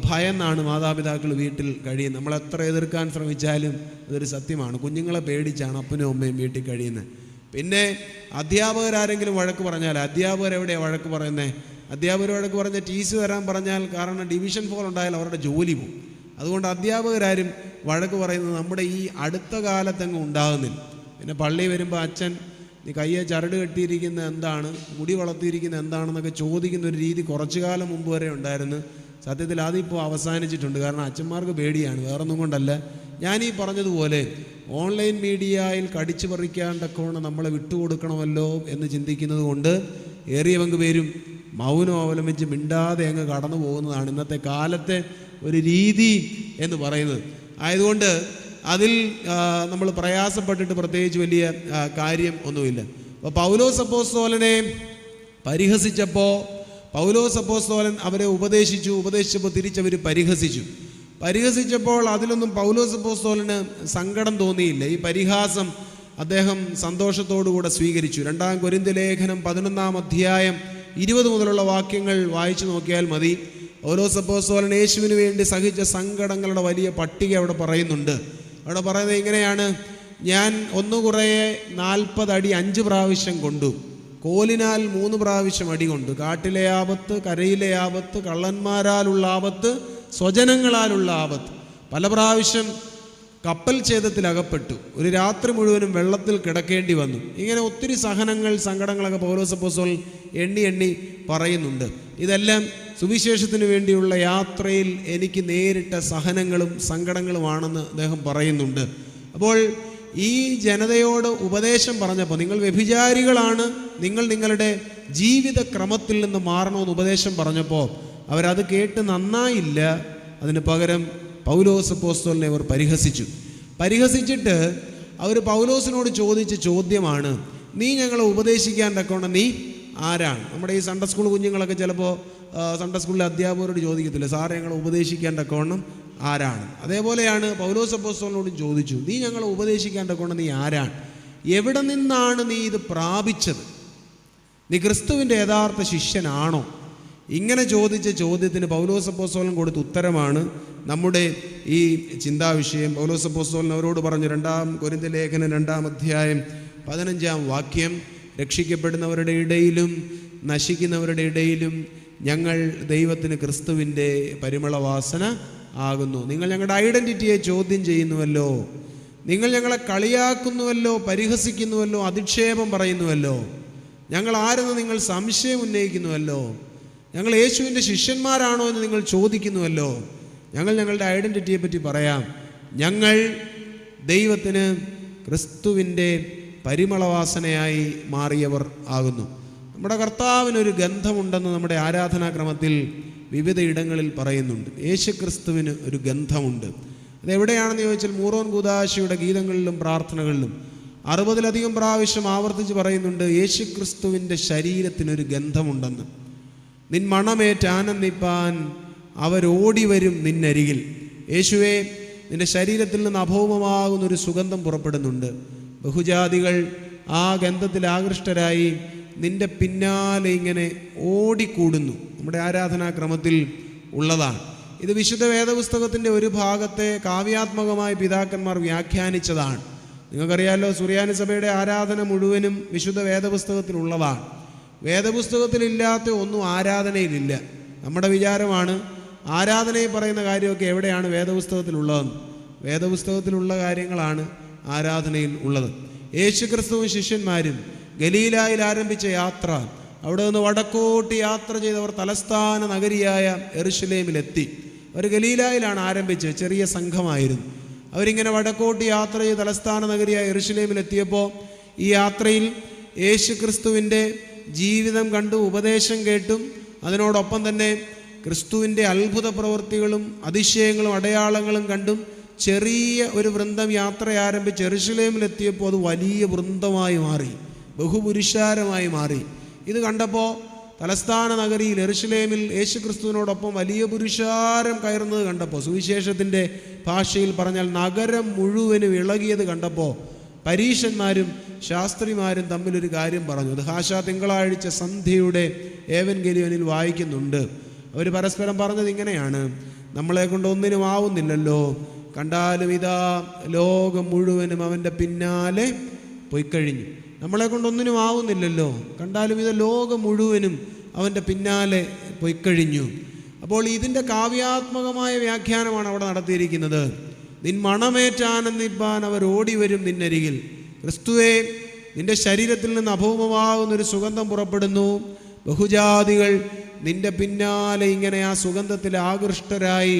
ഭയന്നാണ് മാതാപിതാക്കൾ വീട്ടിൽ കഴിയുന്നത്. നമ്മളെത്ര എതിർക്കാൻ ശ്രമിച്ചാലും അതൊരു സത്യമാണ്. കുഞ്ഞുങ്ങളെ പേടിച്ചാണ് അപ്പനും അമ്മയും വീട്ടിൽ കഴിയുന്നത്. പിന്നെ അധ്യാപകരാരെങ്കിലും വഴക്ക് പറഞ്ഞാൽ, അധ്യാപകരെവിടെയാണ് വഴക്ക് പറയുന്നത്? അധ്യാപകർ വഴക്ക് പറഞ്ഞ TC തരാൻ പറഞ്ഞാൽ, കാരണം ഡിവിഷൻ 4 ഉണ്ടായാൽ അവരുടെ ജോലി പോകും. അതുകൊണ്ട് അധ്യാപകരാരും വഴക്ക് പറയുന്നത് നമ്മുടെ ഈ അടുത്ത കാലത്തങ്ങ് ഉണ്ടാകുന്നില്ല. പിന്നെ പള്ളി വരുമ്പോൾ അച്ഛൻ നീ കയ്യെ ചരട് കെട്ടിയിരിക്കുന്ന എന്താണ്, മുടി വളർത്തിയിരിക്കുന്ന എന്താണെന്നൊക്കെ ചോദിക്കുന്ന ഒരു രീതി കുറച്ചു കാലം മുമ്പ് വരെ ഉണ്ടായിരുന്നു. സത്യത്തിൽ അതിപ്പോൾ അവസാനിച്ചിട്ടുണ്ട്. കാരണം അച്ഛന്മാർക്ക് പേടിയാണ്, വേറൊന്നും കൊണ്ടല്ല. ഞാനീ പറഞ്ഞതുപോലെ ഓൺലൈൻ മീഡിയയിൽ കടിച്ചു പറിക്കാണ്ടൊക്കെ നമ്മളെ വിട്ടുകൊടുക്കണമല്ലോ എന്ന് ചിന്തിക്കുന്നത് കൊണ്ട് ഏറിയ പങ്ക് പേരും മൗനം അവലംബിച്ച് മിണ്ടാതെ അങ്ങ് കടന്നു പോകുന്നതാണ് ഇന്നത്തെ കാലത്തെ ഒരു രീതി എന്ന് പറയുന്നത്. ആയതുകൊണ്ട് അതിൽ നമ്മൾ പ്രയാസപ്പെട്ടിട്ട് പ്രത്യേകിച്ച് വലിയ കാര്യം ഒന്നുമില്ല. അപ്പോൾ പൗലോസ് അപ്പോസ്തലനെ പരിഹസിച്ചപ്പോൾ പൗലോസ് അപ്പോസ്തലൻ അവരെ ഉപദേശിച്ചപ്പോൾ തിരിച്ചവർ പരിഹസിച്ചപ്പോൾ അതിലൊന്നും പൗലോസ് അപ്പോസ്തലന് സങ്കടം തോന്നിയില്ല. ഈ പരിഹാസം അദ്ദേഹം സന്തോഷത്തോടുകൂടെ സ്വീകരിച്ചു. 2 കൊരിന്ത്യർ ലേഖനം 11 അധ്യായം 20 മുതലുള്ള വാക്യങ്ങൾ വായിച്ചു നോക്കിയാൽ മതി. പൗലോസ് അപ്പോസ്തലൻ യേശുവിന് വേണ്ടി സഹിച്ച സങ്കടങ്ങളുടെ വലിയ പട്ടിക അവിടെ പറയുന്നുണ്ട്. അവിടെ പറയുന്നത് ഇങ്ങനെയാണ്: ഞാൻ 1 കുറയെ 40 അടി 5 പ്രാവശ്യം കൊണ്ടു, കോലിനാൽ 3 പ്രാവശ്യം അടി കൊണ്ടു, കാട്ടിലെ ആപത്ത്, കരയിലെ ആപത്ത്, കള്ളന്മാരാലുള്ള ആപത്ത്, സ്വജനങ്ങളാലുള്ള ആപത്ത്, പല പ്രാവശ്യം കപ്പൽ ഛേദത്തിൽ അകപ്പെട്ടു, ഒരു രാത്രി മുഴുവനും വെള്ളത്തിൽ കിടക്കേണ്ടി വന്നു. ഇങ്ങനെ ഒത്തിരി സങ്കടങ്ങളൊക്കെ പൗലോസ് അപ്പോസ്തലൻ എണ്ണി പറയുന്നുണ്ട്. ഇതെല്ലാം സുവിശേഷത്തിന് വേണ്ടിയുള്ള യാത്രയിൽ എനിക്ക് നേരിട്ട സഹനങ്ങളും സങ്കടങ്ങളുമാണെന്ന് അദ്ദേഹം പറയുന്നുണ്ട്. അപ്പോൾ ഈ ജനതയോട് ഉപദേശം പറഞ്ഞപ്പോൾ, നിങ്ങൾ വ്യഭിചാരികളാണ്, നിങ്ങൾ നിങ്ങളുടെ ജീവിത ക്രമത്തിൽ നിന്ന് മാറണമെന്ന് ഉപദേശം പറഞ്ഞപ്പോൾ അവരത് കേട്ട് നന്നായില്ല. അതിന് പകരം പൗലോസ് അപ്പോസ്തലനെ അവർ പരിഹസിച്ചിട്ട് അവർ പൗലോസിനോട് ചോദിച്ച ചോദ്യമാണ്: നീ ഞങ്ങളെ ഉപദേശിക്കാൻ തക്കവണ്ണം നീ ആരാണ്? നമ്മുടെ ഈ സൺഡേ സ്കൂൾ കുഞ്ഞുങ്ങളൊക്കെ ചിലപ്പോൾ സൺഡേ സ്കൂളിലെ അധ്യാപകരോട് ചോദിക്കത്തില്ല, സാറേ ഞങ്ങളെ ഉപദേശിക്കാൻ തക്കവണ്ണം ആരാണ്? അതേപോലെയാണ് പൗലോസ് അപ്പോസ്തലനോടും ചോദിച്ചു, നീ ഞങ്ങളെ ഉപദേശിക്കാൻ തക്കവണ്ണം നീ ആരാണ്? എവിടെ നിന്നാണ് നീ ഇത് പ്രാപിച്ചത്? നീ ക്രിസ്തുവിൻ്റെ യഥാർത്ഥ ശിഷ്യനാണോ? ഇങ്ങനെ ചോദിച്ച ചോദ്യത്തിന് പൗലോസ് അപ്പോസ്തലൻ കൊടുത്ത ഉത്തരമാണ് നമ്മുടെ ഈ ചിന്താവിഷയം. പൗലോസ് അപ്പോസ്തലൻ അവരോട് പറഞ്ഞു, 2 കൊരിന്ത്യർ ലേഖനം 2 അധ്യായം 15 വാക്യം: രക്ഷിക്കപ്പെടുന്നവരുടെ ഇടയിലും നശിക്കുന്നവരുടെ ഇടയിലും ഞങ്ങൾ ദൈവത്തിന് ക്രിസ്തുവിൻ്റെ പരിമളവാസന ആകുന്നു. നിങ്ങൾ ഞങ്ങളുടെ ഐഡൻറ്റിറ്റിയെ ചോദ്യം ചെയ്യുന്നുവല്ലോ, നിങ്ങൾ ഞങ്ങളെ കളിയാക്കുന്നുവല്ലോ, പരിഹസിക്കുന്നുവല്ലോ, അധിക്ഷേപം പറയുന്നുവല്ലോ, ഞങ്ങൾ ആരെന്ന് നിങ്ങൾ സംശയം ഉന്നയിക്കുന്നുവല്ലോ, ഞങ്ങൾ യേശുവിൻ്റെ ശിഷ്യന്മാരാണോ എന്ന് നിങ്ങൾ ചോദിക്കുന്നുവല്ലോ. ഞങ്ങൾ ഞങ്ങളുടെ ഐഡൻറ്റിറ്റിയെ പറ്റി പറയാം. ഞങ്ങൾ ദൈവത്തിന് ക്രിസ്തുവിൻ്റെ പരിമളവാസനയായി മാറിയവർ ആകുന്നു. നമ്മുടെ കർത്താവിനൊരു ഗന്ധമുണ്ടെന്ന് നമ്മുടെ ആരാധനാക്രമത്തിൽ വിവിധ ഇടങ്ങളിൽ പറയുന്നുണ്ട്. യേശുക്രിസ്തുവിന് ഒരു ഗന്ധമുണ്ട്. അതെവിടെയാണെന്ന് ചോദിച്ചാൽ മൂറോൻ കൂദാശിയുടെ ഗീതങ്ങളിലും പ്രാർത്ഥനകളിലും 60-ലധികം പ്രാവശ്യം ആവർത്തിച്ച് പറയുന്നുണ്ട്, യേശുക്രിസ്തുവിൻ്റെ ശരീരത്തിനൊരു ഗന്ധമുണ്ടെന്ന്. നിൻ മണമേറ്റ് ആനന്ദിപ്പാൻ അവരോടി വരും നിന്നരികിൽ. യേശുവേ, നിൻ്റെ ശരീരത്തിൽ നിന്ന് അഭൗമമാകുന്നൊരു സുഗന്ധം പുറപ്പെടുന്നുണ്ട്. ബഹുജാതികൾ ആ ഗന്ധത്തിൽ ആകൃഷ്ടരായി നിൻ്റെ പിന്നാലെ ഇങ്ങനെ ഓടിക്കൂടുന്നു. നമ്മുടെ ആരാധനാക്രമത്തിൽ ഉള്ളതാണ്. ഇത് വിശുദ്ധ വേദപുസ്തകത്തിൻ്റെ ഒരു ഭാഗത്തെ കാവ്യാത്മകമായി പിതാക്കന്മാർ വ്യാഖ്യാനിച്ചതാണ്. നിങ്ങൾക്കറിയാമല്ലോ, സുറിയാനി സഭയുടെ ആരാധന മുഴുവനും വിശുദ്ധ വേദപുസ്തകത്തിലുള്ളതാണ്. വേദപുസ്തകത്തിലില്ലാത്ത ഒന്നും ആരാധനയിലില്ല. നമ്മുടെ വിചാരമാണ് ആരാധനയിൽ പറയുന്ന കാര്യമൊക്കെ എവിടെയാണ് വേദപുസ്തകത്തിലുള്ളതെന്ന്. വേദപുസ്തകത്തിലുള്ള കാര്യങ്ങളാണ് ആരാധനയിൽ ഉള്ളത്. യേശുക്രിസ്തുവും ശിഷ്യന്മാരും ഗലീലായിൽ ആരംഭിച്ച യാത്ര, അവിടെ നിന്ന് വടക്കോട്ട് യാത്ര ചെയ്തവർ തലസ്ഥാന നഗരിയായ യെരുശലേമിലെത്തി. അവർ ഗലീലായിലാണ് ആരംഭിച്ചത്, ചെറിയ സംഘമായിരുന്നു. അവരിങ്ങനെ വടക്കോട്ട് യാത്ര ചെയ്ത് തലസ്ഥാന നഗരിയായ യെരുശലേമിലെത്തിയപ്പോൾ ഈ യാത്രയിൽ യേശുക്രിസ്തുവിൻ്റെ ജീവിതം കണ്ടും ഉപദേശം കേട്ടും അതിനോടൊപ്പം തന്നെ ക്രിസ്തുവിൻ്റെ അത്ഭുത പ്രവൃത്തികളും അതിശയങ്ങളും അടയാളങ്ങളും കണ്ടും ചെറിയ ഒരു വൃന്ദം യാത്ര ആരംഭിച്ച് യെരുശലേമിലെത്തിയപ്പോൾ അത് വലിയ വൃന്ദമായി മാറി, ബഹുപുരുഷാരമായി മാറി. ഇത് കണ്ടപ്പോൾ തലസ്ഥാന നഗരിയിൽ യെരുശലേമിൽ യേശുക്രിസ്തുവിനോടൊപ്പം വലിയ പുരുഷാരം കയറുന്നത് കണ്ടപ്പോൾ, സുവിശേഷത്തിൻ്റെ ഭാഷയിൽ പറഞ്ഞാൽ നഗരം മുഴുവനും ഇളകിയത് കണ്ടപ്പോൾ പരീശന്മാരും ശാസ്ത്രിമാരും തമ്മിലൊരു കാര്യം പറഞ്ഞു. അത് ഹാശാ തിങ്കളാഴ്ച സന്ധ്യയുടെ ഏവൻഗേലിയോനിൽ വായിക്കുന്നുണ്ട്. അവർ പരസ്പരം പറഞ്ഞത് ഇങ്ങനെയാണ്: നമ്മളെ കൊണ്ട് ഒന്നിനും ആവുന്നില്ലല്ലോ, കണ്ടാലും ഇതാ ലോകം മുഴുവനും അവൻ്റെ പിന്നാലെ പോയിക്കഴിഞ്ഞു. നമ്മളെ കൊണ്ടൊന്നിനും ആവുന്നില്ലല്ലോ, കണ്ടാലും ഇത് ലോകം മുഴുവനും അവൻ്റെ പിന്നാലെ പോയിക്കഴിഞ്ഞു. അപ്പോൾ ഇതിൻ്റെ കാവ്യാത്മകമായ വ്യാഖ്യാനമാണ് അവിടെ നടത്തിയിരിക്കുന്നത്. നിൻ മണമേറ്റ് ആനന്ദിപ്പാൻ അവർ ഓടി വരും നിന്നരികിൽ. ക്രിസ്തുവേ, നിന്റെ ശരീരത്തിൽ നിന്ന് അഭൗമമാകുന്നൊരു സുഗന്ധം പുറപ്പെടുന്നു. ബഹുജാതികൾ നിന്റെ പിന്നാലെ ഇങ്ങനെ ആ സുഗന്ധത്തിൽ ആകൃഷ്ടരായി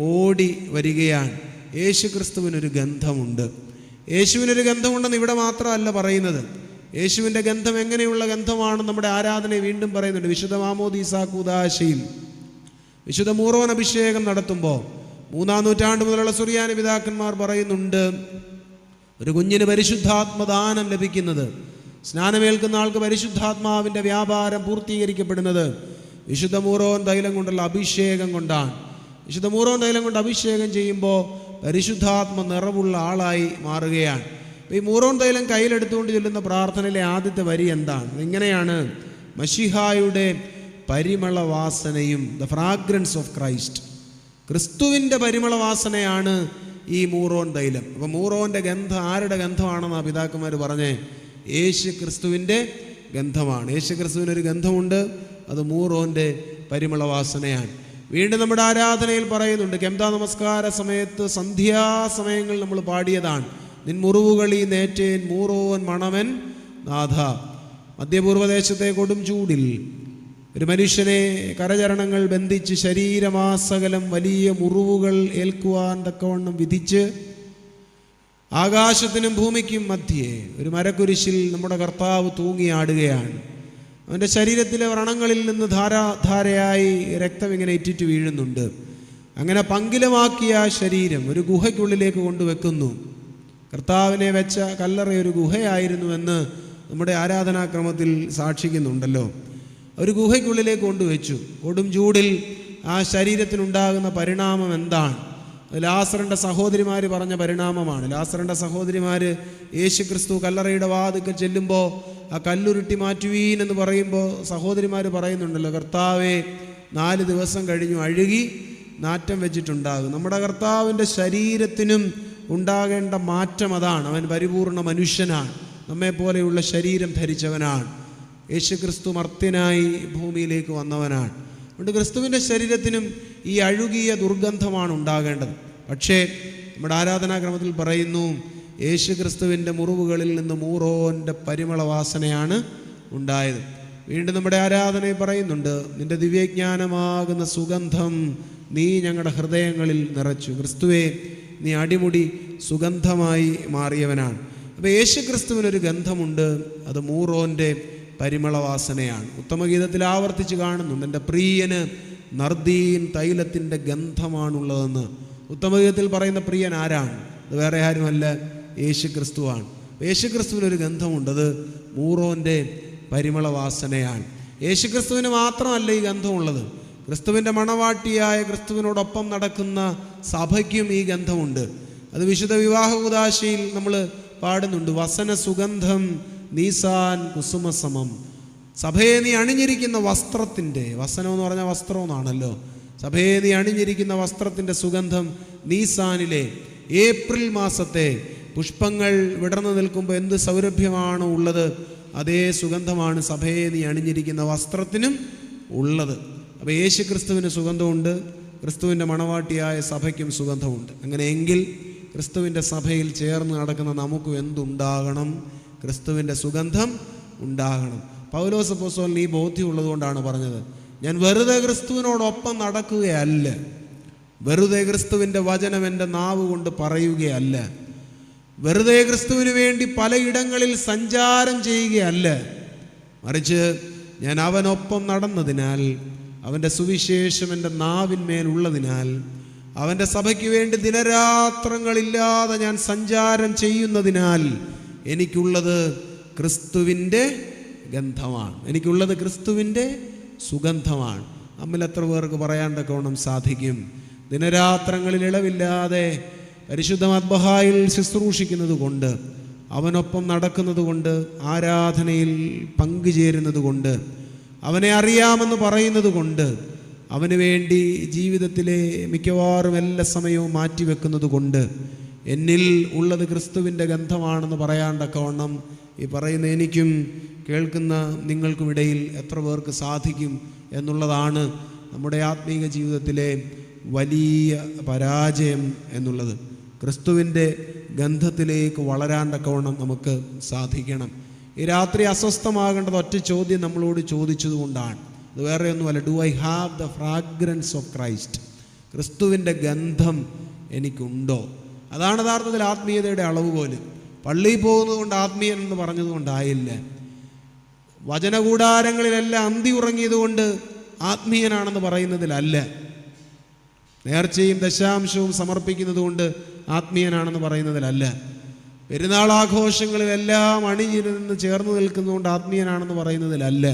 ഓടി വരികയാണ്. യേശു ക്രിസ്തുവിനൊരു ഗന്ധമുണ്ട്. യേശുവിനൊരു ഗന്ധമുണ്ടെന്ന് ഇവിടെ മാത്രമല്ല പറയുന്നത്. യേശുവിൻ്റെ ഗന്ധം എങ്ങനെയുള്ള ഗന്ധമാണ് നമ്മുടെ ആരാധനയെ വീണ്ടും പറയുന്നുണ്ട്. വിശുദ്ധ മാമോദീസാ കൂദാശയിൽ വിശുദ്ധ മൂറോൻ അഭിഷേകം നടത്തുമ്പോൾ 3-ാം നൂറ്റാണ്ട് മുതലുള്ള സുറിയാനി പിതാക്കന്മാർ പറയുന്നുണ്ട്, ഒരു കുഞ്ഞിന് പരിശുദ്ധാത്മദാനം ലഭിക്കുന്നത്, സ്നാനമേൽക്കുന്ന ആൾക്ക് പരിശുദ്ധാത്മാവിൻ്റെ വ്യാപാരം പൂർത്തീകരിക്കപ്പെടുന്നത് വിശുദ്ധ മൂറോൻ തൈലം കൊണ്ടുള്ള അഭിഷേകം കൊണ്ടാണ്. വിശുദ്ധ മൂറോൻ തൈലം കൊണ്ട് അഭിഷേകം ചെയ്യുമ്പോൾ പരിശുദ്ധാത്മ നിറവുള്ള ആളായി മാറുകയാണ്. ഈ മൂറോൻ തൈലം കയ്യിലെടുത്തുകൊണ്ട് ചൊല്ലുന്ന പ്രാർത്ഥനയിലെ ആദ്യത്തെ വരി എന്താണ്? ഇങ്ങനെയാണ്: മശിഹായുടെ പരിമളവാസനയും, ദ ഫ്രാഗ്രൻസ് ഓഫ് ക്രൈസ്റ്റ്. ക്രിസ്തുവിൻ്റെ പരിമളവാസനയാണ് ഈ മൂറോൻ തൈലം. അപ്പം മൂറോൻ്റെ ഗന്ധം ആരുടെ ഗന്ധമാണെന്നാണ് പിതാക്കന്മാർ പറഞ്ഞേ? യേശു ക്രിസ്തുവിൻ്റെ ഗന്ധമാണ്. യേശു ക്രിസ്തുവിനൊരു ഗന്ധമുണ്ട്, അത് മൂറോൻ്റെ പരിമളവാസനയാണ്. വീണ്ടും നമ്മുടെ ആരാധനയിൽ പറയുന്നുണ്ട്, കെംതാ നമസ്കാര സമയത്ത് സന്ധ്യാസമയങ്ങളിൽ നമ്മൾ പാടിയതാണ്, നിൻ മുറിവുകളി നേറ്റേൻ മൂറോൻ മണമൻ നാഥ. മധ്യപൂർവദേശത്തെ കൊടും ചൂടിൽ ഒരു മനുഷ്യനെ കരചരണങ്ങൾ ബന്ധിച്ച് ശരീരമാസകലം വലിയ മുറിവുകൾ ഏൽക്കുവാൻ തക്കവണ്ണം വിധിച്ച് ആകാശത്തിനും ഭൂമിക്കും മധ്യേ ഒരു മരക്കുരിശിൽ നമ്മുടെ കർത്താവ് തൂങ്ങിയാടുകയാണ്. അവൻ്റെ ശരീരത്തിലെ വ്രണങ്ങളിൽ നിന്ന് ധാരാധാരയായി രക്തം ഇങ്ങനെ ഇറ്റിറ്റ് വീഴുന്നുണ്ട്. അങ്ങനെ പങ്കിലമാക്കിയ ശരീരം ഒരു ഗുഹയ്ക്കുള്ളിലേക്ക് കൊണ്ടുവെക്കുന്നു. കർത്താവിനെ വെച്ച കല്ലറ ഒരു ഗുഹയായിരുന്നുവെന്ന് നമ്മുടെ ആരാധനാക്രമത്തിൽ സാക്ഷിക്കുന്നുണ്ടല്ലോ. ഒരു ഗുഹയ്ക്കുള്ളിലേക്ക് കൊണ്ടുവച്ചു. കൊടും ചൂടിൽ ആ ശരീരത്തിനുണ്ടാകുന്ന പരിണാമം എന്താണ്? ലാസറിൻ്റെ സഹോദരിമാർ പറഞ്ഞ പരിണാമമാണ്. ലാസറിൻ്റെ സഹോദരിമാർ യേശു ക്രിസ്തു കല്ലറയുടെ വാതിൽക്കൽ ചെല്ലുമ്പോൾ ആ കല്ലുരുട്ടി മാറ്റുവീൻ എന്ന് പറയുമ്പോൾ സഹോദരിമാർ പറയുന്നുണ്ടല്ലോ, കർത്താവെ 4 ദിവസം കഴിഞ്ഞു അഴുകി നാറ്റം വെച്ചിട്ടുണ്ടാകും. നമ്മുടെ കർത്താവിൻ്റെ ശരീരത്തിനും ഉണ്ടാകേണ്ട മാറ്റം അതാണ്. അവൻ പരിപൂർണ മനുഷ്യനാണ്, നമ്മെപ്പോലെയുള്ള ശരീരം ധരിച്ചവനാണ്. യേശു ക്രിസ്തു മർത്യനായി ഭൂമിയിലേക്ക് വന്നവനാണ്. അതുകൊണ്ട് ക്രിസ്തുവിൻ്റെ ശരീരത്തിനും ഈ അഴുകിയ ദുർഗന്ധമാണ് ഉണ്ടാകേണ്ടത്. പക്ഷേ നമ്മുടെ ആരാധനാക്രമത്തിൽ പറയുന്നു, യേശു ക്രിസ്തുവിൻ്റെ മുറിവുകളിൽ നിന്ന് മൂറോൻ്റെ പരിമളവാസനയാണ് ഉണ്ടായത്. വീണ്ടും നമ്മുടെ ആരാധനയിൽ പറയുന്നുണ്ട്, നിൻ്റെ ദിവ്യജ്ഞാനമാകുന്ന സുഗന്ധം നീ ഞങ്ങളുടെ ഹൃദയങ്ങളിൽ നിറച്ചു. ക്രിസ്തുവെ, നീ അടിമുടി സുഗന്ധമായി മാറിയവനാണ്. അപ്പോൾ യേശു ക്രിസ്തുവിനൊരു ഗന്ധമുണ്ട്, അത് മൂറോൻ്റെ പരിമളവാസനയാണ്. ഉത്തമഗീതത്തിൽ ആവർത്തിച്ച് കാണുന്നുണ്ട്, എൻ്റെ പ്രിയന് നർദീൻ തൈലത്തിൻ്റെ ഗന്ധമാണുള്ളതെന്ന്. ഉത്തമഗീതത്തിൽ പറയുന്ന പ്രിയൻ ആരാണ്? അത് വേറെ ആരുമല്ല, യേശു ക്രിസ്തുവാണ്. യേശു ക്രിസ്തുവിനൊരു ഗന്ധമുണ്ട്, അത് മൂറോൻ്റെ പരിമളവാസനയാണ്. യേശു ക്രിസ്തുവിന് മാത്രമല്ല ഈ ഗന്ധമുള്ളത്, ക്രിസ്തുവിൻ്റെ മണവാട്ടിയായ ക്രിസ്തുവിനോടൊപ്പം നടക്കുന്ന സഭയ്ക്കും ഈ ഗന്ധമുണ്ട്. അത് വിശുദ്ധ വിവാഹ ഉദാശയിൽ നമ്മൾ പാടുന്നുണ്ട്, വസന സുഗന്ധം നീസാൻ കുസുമസമം. സഭയെ നീ അണിഞ്ഞിരിക്കുന്ന വസ്ത്രത്തിൻ്റെ, വസനം എന്ന് പറഞ്ഞാൽ വസ്ത്രം എന്നാണല്ലോ, സഭയെ നീ അണിഞ്ഞിരിക്കുന്ന വസ്ത്രത്തിൻ്റെ സുഗന്ധം നീസാനിലെ ഏപ്രിൽ മാസത്തെ പുഷ്പങ്ങൾ വിടർന്നു നിൽക്കുമ്പോൾ എന്ത് സൗരഭ്യമാണ് ഉള്ളത്, അതേ സുഗന്ധമാണ് സഭയെ നീ അണിഞ്ഞിരിക്കുന്ന വസ്ത്രത്തിനും ഉള്ളത്. അപ്പോൾ യേശു ക്രിസ്തുവിന് സുഗന്ധമുണ്ട്, ക്രിസ്തുവിൻ്റെ മണവാട്ടിയായ സഭയ്ക്കും സുഗന്ധമുണ്ട്. അങ്ങനെയെങ്കിൽ ക്രിസ്തുവിൻ്റെ സഭയിൽ ചേർന്ന് നടക്കുന്ന നമുക്കും എന്തുണ്ടാകണം? ക്രിസ്തുവിൻ്റെ സുഗന്ധം ഉണ്ടാകണം. പൗലോസ് അപ്പോസ്തലൻ ഈ ബോധ്യമുള്ളത് കൊണ്ടാണ് പറഞ്ഞത്, ഞാൻ വെറുതെ ക്രിസ്തുവിനോടൊപ്പം നടക്കുകയല്ല, വെറുതെ ക്രിസ്തുവിൻ്റെ വചനം എൻ്റെ നാവ് കൊണ്ട് പറയുകയല്ല, വെറുതെ ക്രിസ്തുവിന് വേണ്ടി പലയിടങ്ങളിൽ സഞ്ചാരം ചെയ്യുകയല്ല, മറിച്ച് ഞാൻ അവനൊപ്പം നടന്നതിനാൽ, അവൻ്റെ സുവിശേഷം എൻ്റെ നാവിന്മേലുള്ളതിനാൽ, അവൻ്റെ സഭയ്ക്ക് വേണ്ടി ദിനരാത്രങ്ങളില്ലാതെ ഞാൻ സഞ്ചാരം ചെയ്യുന്നതിനാൽ എനിക്കുള്ളത് ക്രിസ്തുവിൻ്റെ ഗന്ധമാണ്, എനിക്കുള്ളത് ക്രിസ്തുവിൻ്റെ സുഗന്ധമാണ്. നമ്മിൽ എത്ര പേർക്ക് പറയാൻ തക്കവണ്ണം സാധിക്കും? ദിനരാത്രങ്ങളിൽ ഇളവില്ലാതെ പരിശുദ്ധ മദ്ബഹായിൽ ശുശ്രൂഷിക്കുന്നത് കൊണ്ട്, അവനൊപ്പം നടക്കുന്നത് കൊണ്ട്, ആരാധനയിൽ പങ്കുചേരുന്നത് കൊണ്ട്, അവനെ അറിയാമെന്ന് പറയുന്നത് കൊണ്ട്, അവന് വേണ്ടി ജീവിതത്തിലെ മിക്കവാറും എല്ലാ സമയവും മാറ്റിവെക്കുന്നത് കൊണ്ട് എന്നിൽ ഉള്ളത് ക്രിസ്തുവിൻ്റെ ഗന്ധമാണെന്ന് പറയാൻ തക്കവണ്ണം ഈ പറയുന്ന എനിക്കും കേൾക്കുന്ന നിങ്ങൾക്കും ഇടയിൽ എത്ര പേർക്ക് സാധിക്കും എന്നുള്ളതാണ് നമ്മുടെ ആത്മീക ജീവിതത്തിലെ വലിയ പരാജയം എന്നുള്ളത്. ക്രിസ്തുവിൻ്റെ ഗന്ധത്തിലേക്ക് വളരാൻ തക്കവണ്ണം നമുക്ക് സാധിക്കണം. ഈ രാത്രി അസ്വസ്ഥമാകേണ്ടത് ഒറ്റ ചോദ്യം നമ്മളോട് ചോദിച്ചതുകൊണ്ടാണ്. അത് വേറെ ഒന്നുമല്ല. Do I have the fragrance of Christ? ക്രിസ്തുവിൻ്റെ ഗന്ധം എനിക്കുണ്ടോ? അതാണ് യഥാർത്ഥത്തിൽ ആത്മീയതയുടെ അളവുകോല്. പള്ളിയിൽ പോകുന്നത് കൊണ്ട് ആത്മീയൻ എന്ന് പറഞ്ഞതുകൊണ്ടായില്ല. വചനകൂടാരങ്ങളിലെല്ലാം അന്തി ഉറങ്ങിയത് കൊണ്ട് ആത്മീയനാണെന്ന് പറയുന്നതിലല്ല. നേർച്ചയും ദശാംശവും സമർപ്പിക്കുന്നത് കൊണ്ട് ആത്മീയനാണെന്ന് പറയുന്നതിലല്ല. പെരുന്നാൾ ആഘോഷങ്ങളിലെല്ലാം അണിഞ്ഞിരുന്ന് ചേർന്ന് നിൽക്കുന്നതുകൊണ്ട് ആത്മീയനാണെന്ന് പറയുന്നതിലല്ല.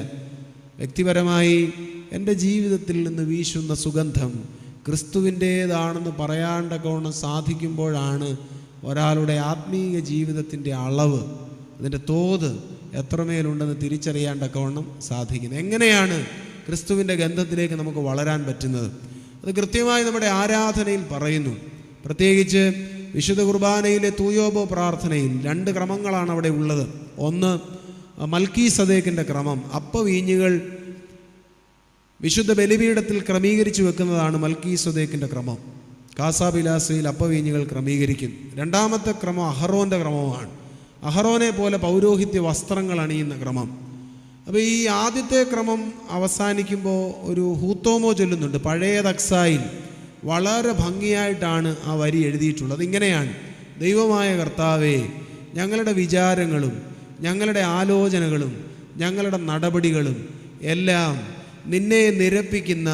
വ്യക്തിപരമായി എൻ്റെ ജീവിതത്തിൽ നിന്ന് വീശുന്ന സുഗന്ധം ക്രിസ്തുവിൻ്റേതാണെന്ന് പറയാണ്ടക്കോണം സാധിക്കുമ്പോഴാണ് ഒരാളുടെ ആത്മീയ ജീവിതത്തിൻ്റെ അളവ്, അതിൻ്റെ തോത് എത്രമേലുണ്ടെന്ന് തിരിച്ചറിയാണ്ടക്കോണം സാധിക്കുന്നത്. എങ്ങനെയാണ് ക്രിസ്തുവിൻ്റെ ഗന്ധത്തിലേക്ക് നമുക്ക് വളരാൻ പറ്റുന്നത്? അത് കൃത്യമായി നമ്മുടെ ആരാധനയിൽ പറയുന്നു. പ്രത്യേകിച്ച് വിശുദ്ധ കുർബാനയിലെ തൂയോബോ പ്രാർത്ഥനയിൽ 2 ക്രമങ്ങളാണ് അവിടെ ഉള്ളത്. ഒന്ന് മൽക്കീസദേക്കിൻ്റെ ക്രമം. അപ്പവീഞ്ഞുകൾ വിശുദ്ധ ബലിപീഠത്തിൽ ക്രമീകരിച്ചു വെക്കുന്നതാണ് മൽക്കീസദേക്കിൻ്റെ ക്രമം. കാസാബിലാസയിൽ അപ്പവീഞ്ഞുകൾ ക്രമീകരിക്കും. രണ്ടാമത്തെ ക്രമം അഹറോൻ്റെ ക്രമമാണ്. അഹറോനെ പോലെ പൗരോഹിത്യ വസ്ത്രങ്ങൾ അണിയുന്ന ക്രമം. അപ്പോൾ ഈ ആദ്യത്തെ ക്രമം അവസാനിക്കുമ്പോൾ ഒരു ഹൂത്തോമോ ചൊല്ലുന്നുണ്ട്. പഴയ തക്സായിൽ വളരെ ഭംഗിയായിട്ടാണ് ആ വരി എഴുതിയിട്ടുള്ളത്. ഇങ്ങനെയാണ്: ദൈവമായ കർത്താവേ, ഞങ്ങളുടെ വിചാരങ്ങളും ഞങ്ങളുടെ ആലോചനകളും ഞങ്ങളുടെ നടപടികളും എല്ലാം നിന്നെ നിരപ്പിക്കുന്ന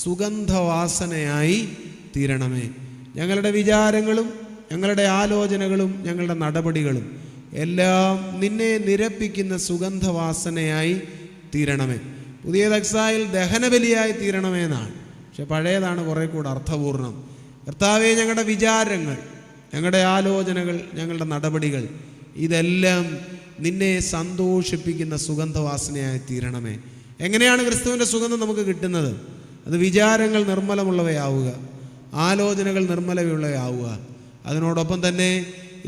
സുഗന്ധവാസനയായി തീരണമേ. ഞങ്ങളുടെ വിചാരങ്ങളും ഞങ്ങളുടെ ആലോചനകളും ഞങ്ങളുടെ നടപടികളും എല്ലാം നിന്നെ നിരപ്പിക്കുന്ന സുഗന്ധവാസനയായി തീരണമേ. പുതിയ തക്സായിൽ ദഹനബലിയായി തീരണമേ എന്നാണ്. പക്ഷെ പഴയതാണ് കുറേ കൂടെ അർത്ഥപൂർണം. കർത്താവേ, ഞങ്ങളുടെ വിചാരങ്ങൾ, ഞങ്ങളുടെ ആലോചനകൾ, ഞങ്ങളുടെ നടപടികൾ ഇതെല്ലാം നിന്നെ സന്തോഷിപ്പിക്കുന്ന സുഗന്ധവാസനയായി തീരണമേ. എങ്ങനെയാണ് ക്രിസ്തുവിൻ്റെ സുഗന്ധം നമുക്ക് കിട്ടുന്നത്? അത് വിചാരങ്ങൾ നിർമ്മലമുള്ളവയാവുക, ആലോചനകൾ നിർമ്മലമുള്ളവയാവുക. അതിനോടൊപ്പം തന്നെ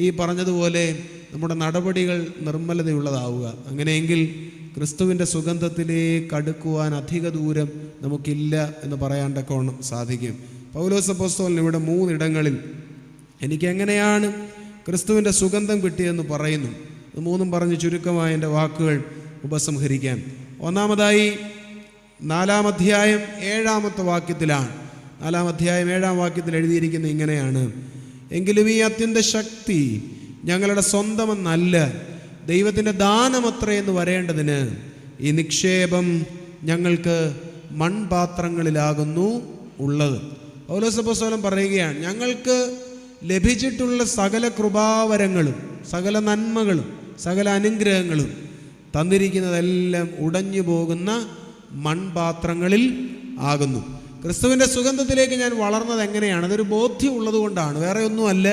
ഈ പറഞ്ഞതുപോലെ നമ്മുടെ നടപടികൾ നിർമ്മലതയുള്ളതാവുക. അങ്ങനെയെങ്കിൽ ക്രിസ്തുവിൻ്റെ സുഗന്ധത്തിലേക്ക് അടുക്കുവാൻ അധിക ദൂരം നമുക്കില്ല എന്ന് പറയാണ്ടക്കോണം സാധിക്കും. പൗലോസ് അപ്പോസ്തലൻ ഇവിടെ 3 ഇടങ്ങളിൽ എനിക്കെങ്ങനെയാണ് ക്രിസ്തുവിൻ്റെ സുഗന്ധം കിട്ടിയതെന്ന് പറയുന്നു. ഇത് 3 പറഞ്ഞ് ചുരുക്കമായ എൻ്റെ വാക്കുകൾ ഉപസംഹരിക്കാം. ഒന്നാമതായി 4-ാം അധ്യായം 7-ാമത്തെ വാക്യത്തിലാണ്. 4-ാം അധ്യായം 7-ാം വാക്യത്തിൽ എഴുതിയിരിക്കുന്നത് ഇങ്ങനെയാണ്: എങ്കിലും ഈ അത്യന്ത ശക്തി ഞങ്ങളുടെ സ്വന്തമെന്നല്ല, ദൈവത്തിൻ്റെ ദാനമത്രേ എന്ന് വരേണ്ടതിന് ഈ നിക്ഷേപം ഞങ്ങൾക്ക് മൺപാത്രങ്ങളിലാകുന്നു ഉള്ളത്. പൗലോസ് അപ്പോസ്തലൻ പറയുകയാണ്, ഞങ്ങൾക്ക് ലഭിച്ചിട്ടുള്ള സകല കൃപാവരങ്ങളും സകല നന്മകളും സകല അനുഗ്രഹങ്ങളും തന്നിരിക്കുന്നതെല്ലാം ഉടഞ്ഞു പോകുന്ന മൺപാത്രങ്ങളിൽ ആകുന്നു. ക്രിസ്തുവിൻ്റെ സുഗന്ധത്തിലേക്ക് ഞാൻ വളർന്നത് എങ്ങനെയാണ്? അതൊരു ബോധ്യം ഉള്ളതുകൊണ്ടാണ്, വേറെ ഒന്നുമല്ല.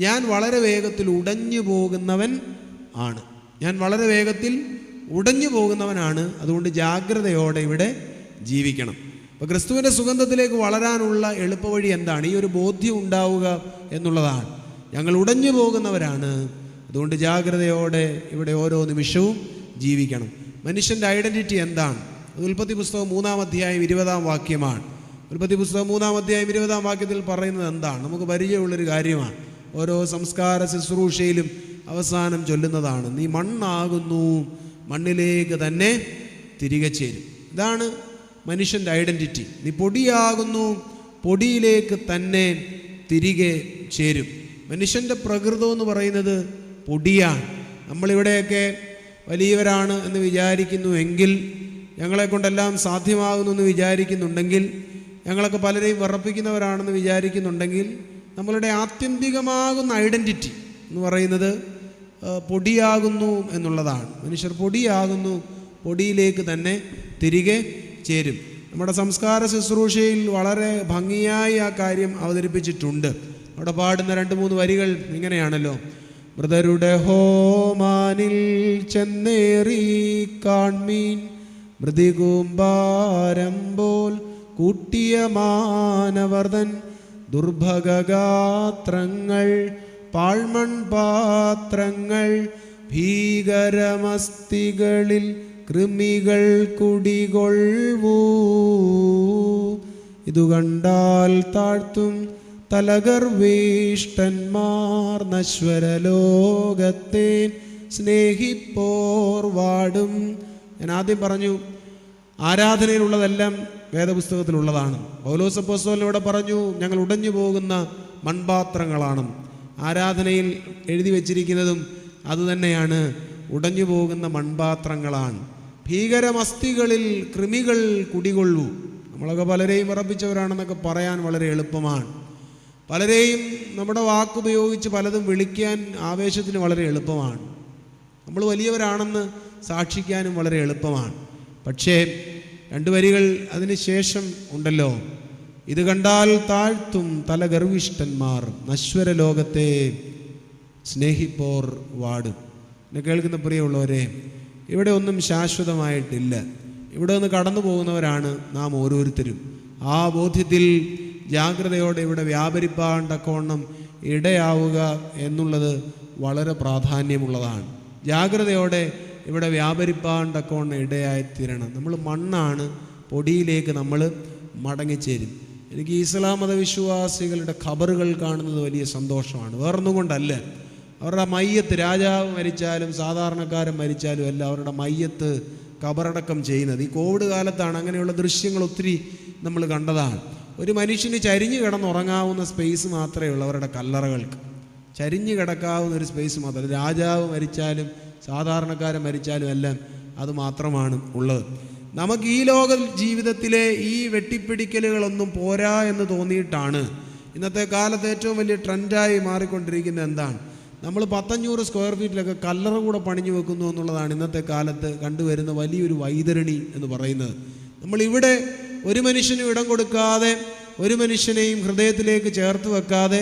ഞാൻ വളരെ വേഗത്തിൽ ഉടഞ്ഞു പോകുന്നവൻ ആണ്. ഞാൻ വളരെ വേഗത്തിൽ ഉടഞ്ഞു പോകുന്നവനാണ്. അതുകൊണ്ട് ജാഗ്രതയോടെ ഇവിടെ ജീവിക്കണം. അപ്പോൾ ക്രിസ്തുവിൻ്റെ സുഗന്ധത്തിലേക്ക് വളരാനുള്ള എളുപ്പവഴി എന്താണ്? ഈ ഒരു ബോധ്യം ഉണ്ടാവുക എന്നുള്ളതാണ്. ഞങ്ങൾ ഉടഞ്ഞു പോകുന്നവരാണ്, അതുകൊണ്ട് ജാഗ്രതയോടെ ഇവിടെ ഓരോ നിമിഷവും ജീവിക്കണം. മനുഷ്യൻ്റെ ഐഡൻറ്റിറ്റി എന്താണ്? ഉൽപ്പത്തി പുസ്തകം 3-ാം അധ്യായം 20-ാം വാക്യമാണ്. ഉൽപ്പത്തി പുസ്തകം 3-ാം അധ്യായം 20-ാം വാക്യത്തിൽ പറയുന്നത് എന്താണ്? നമുക്ക് പരിചയമുള്ളൊരു കാര്യമാണ്. ഓരോ സംസ്കാര ശുശ്രൂഷയിലും അവസാനം ചൊല്ലുന്നതാണ്: നീ മണ്ണാകുന്നു, മണ്ണിലേക്ക് തന്നെ തിരികെ ചേരും. ഇതാണ് മനുഷ്യൻ്റെ ഐഡൻറ്റിറ്റി. നീ പൊടിയാകുന്നു, പൊടിയിലേക്ക് തന്നെ തിരികെ ചേരും. മനുഷ്യൻ്റെ പ്രകൃതം എന്ന് പറയുന്നത് പൊടിയാണ്. നമ്മളിവിടെയൊക്കെ വലിയവരാണ് എന്ന് വിചാരിക്കുന്നുവെങ്കിൽ, ഞങ്ങളെ കൊണ്ടെല്ലാം സാധ്യമാകുന്നു എന്ന് വിചാരിക്കുന്നുണ്ടെങ്കിൽ, ഞങ്ങളൊക്കെ പലരെയും വിറപ്പിക്കുന്നവരാണെന്ന് വിചാരിക്കുന്നുണ്ടെങ്കിൽ, നമ്മളുടെ ആത്യന്തികമാകുന്ന ഐഡൻറ്റിറ്റി എന്ന് പറയുന്നത് പൊടിയാകുന്നു എന്നുള്ളതാണ്. മനുഷ്യർ പൊടിയാകുന്നു, പൊടിയിലേക്ക് തന്നെ തിരികെ ചേരും. നമ്മുടെ സംസ്കാര ശുശ്രൂഷയിൽ വളരെ ഭംഗിയായി ആ കാര്യം അവതരിപ്പിച്ചിട്ടുണ്ട്. അവിടെ പാടുന്ന 2-3 വരികൾ ഇങ്ങനെയാണല്ലോ: മൃതരുടെ ഹോമാനിൽ ചെന്നേറി കാൺമീൻ, മൃതികൂമ്പാരം പോൽ കൂട്ടിയ മാനവർതൻ ദുർഭഗാത്രങ്ങൾ, പാഴ്മൺപാത്രങ്ങൾ, ഭീകരമസ്തികളിൽ കൃമികൾ കുടികൊള്ളൂ. ഇതു കണ്ടാൽ താഴ്ത്തും തലകർവേഷ്ടന്മാർ നശ്വരലോകത്തെ സ്നേഹിപ്പോർ വാടും. ഞാൻ ആദ്യം പറഞ്ഞു ആരാധനയിലുള്ളതെല്ലാം വേദപുസ്തകത്തിലുള്ളതാണ്. പൗലോസ് അപ്പോസ്തലൻ ഇവിടെ പറഞ്ഞു ഞങ്ങൾ ഉടഞ്ഞു പോകുന്ന മൺപാത്രങ്ങളാണ്. ആരാധനയിൽ എഴുതി വച്ചിരിക്കുന്നതും അതുതന്നെയാണ്, ഉടഞ്ഞു പോകുന്ന മൺപാത്രങ്ങളാണ്. ഭീകരമസ്തികളിൽ കൃമികൾ കുടികൊള്ളൂ. നമ്മളൊക്കെ പലരെയും വിറപ്പിച്ചവരാണെന്നൊക്കെ പറയാൻ വളരെ എളുപ്പമാണ്. പലരെയും നമ്മുടെ വാക്കുപയോഗിച്ച് പലതും വിളിക്കാൻ ആവേശത്തിന് വളരെ എളുപ്പമാണ്. നമ്മൾ വലിയവരാണെന്ന് സാക്ഷിക്കാനും വളരെ എളുപ്പമാണ്. പക്ഷേ 2 വരികൾ അതിന് ശേഷം ഉണ്ടല്ലോ, ഇത് കണ്ടാൽ താഴ്ത്തും തല ഗർവിഷ്ഠന്മാർ, നശ്വര ലോകത്തെ സ്നേഹിപ്പോർ വാടും. എന്നെ കേൾക്കുന്ന പ്രിയമുള്ളവരെ, ഇവിടെ ഒന്നും ശാശ്വതമായിട്ടില്ല. ഇവിടെ നിന്ന് കടന്നു പോകുന്നവരാണ് നാം ഓരോരുത്തരും. ആ ബോധ്യത്തിൽ ജാഗ്രതയോടെ ഇവിടെ വ്യാപരിപ്പാൻ തക്കവണ്ണം ഇടയാവുക എന്നുള്ളത് വളരെ പ്രാധാന്യമുള്ളതാണ്. ജാഗ്രതയോടെ ഇവിടെ വ്യാപരിപ്പാൻ തക്കവണ്ണം ഇടയായിത്തീരണം. നമ്മൾ മണ്ണാണ്, പൊടിയിലേക്ക് നമ്മൾ മടങ്ങിച്ചേരും. എനിക്ക് ഇസ്ലാം മതവിശ്വാസികളുടെ ഖബറുകൾ കാണുന്നത് വലിയ സന്തോഷമാണ്. വേറൊന്നും കൊണ്ടല്ല. അവരുടെ മയ്യത്ത്, രാജാവ് മരിച്ചാലും സാധാരണക്കാരൻ മരിച്ചാലും എല്ലാം അവരുടെ മയ്യത്ത് ഖബറടക്കം ചെയ്യുന്നത്. ഈ കോവിഡ് കാലത്താണ് അങ്ങനെയുള്ള ദൃശ്യങ്ങൾ ഒത്തിരി നമ്മൾ കണ്ടതാണ്. ഒരു മനുഷ്യന് ചരിഞ്ഞു കിടന്നുറങ്ങാവുന്ന സ്പേസ് മാത്രമേ ഉള്ളൂ അവരുടെ കല്ലറകൾക്ക്. ചരിഞ്ഞു കിടക്കാവുന്ന ഒരു സ്പേസ് മാത്രം. രാജാവ് മരിച്ചാലും സാധാരണക്കാരൻ മരിച്ചാലും എല്ലാം അത് മാത്രമാണ് ഉള്ളത്. നമുക്ക് ഈ ലോക ജീവിതത്തിലെ ഈ വെട്ടിപ്പിടിക്കലുകളൊന്നും പോരാ എന്ന് തോന്നിയിട്ടാണ് ഇന്നത്തെ കാലത്ത് ഏറ്റവും വലിയ ട്രെൻഡായി മാറിക്കൊണ്ടിരിക്കുന്നത്. എന്താണ്? നമ്മൾ 100-500 സ്ക്വയർ ഫീറ്റിലൊക്കെ കല്ലറ കൂടെ പണിഞ്ഞു വെക്കുന്നു എന്നുള്ളതാണ് ഇന്നത്തെ കാലത്ത് കണ്ടുവരുന്ന വലിയൊരു വൈതരണി എന്ന് പറയുന്നത്. നമ്മളിവിടെ ഒരു മനുഷ്യനും ഇടം കൊടുക്കാതെ, ഒരു മനുഷ്യനെയും ഹൃദയത്തിലേക്ക് ചേർത്ത് വെക്കാതെ,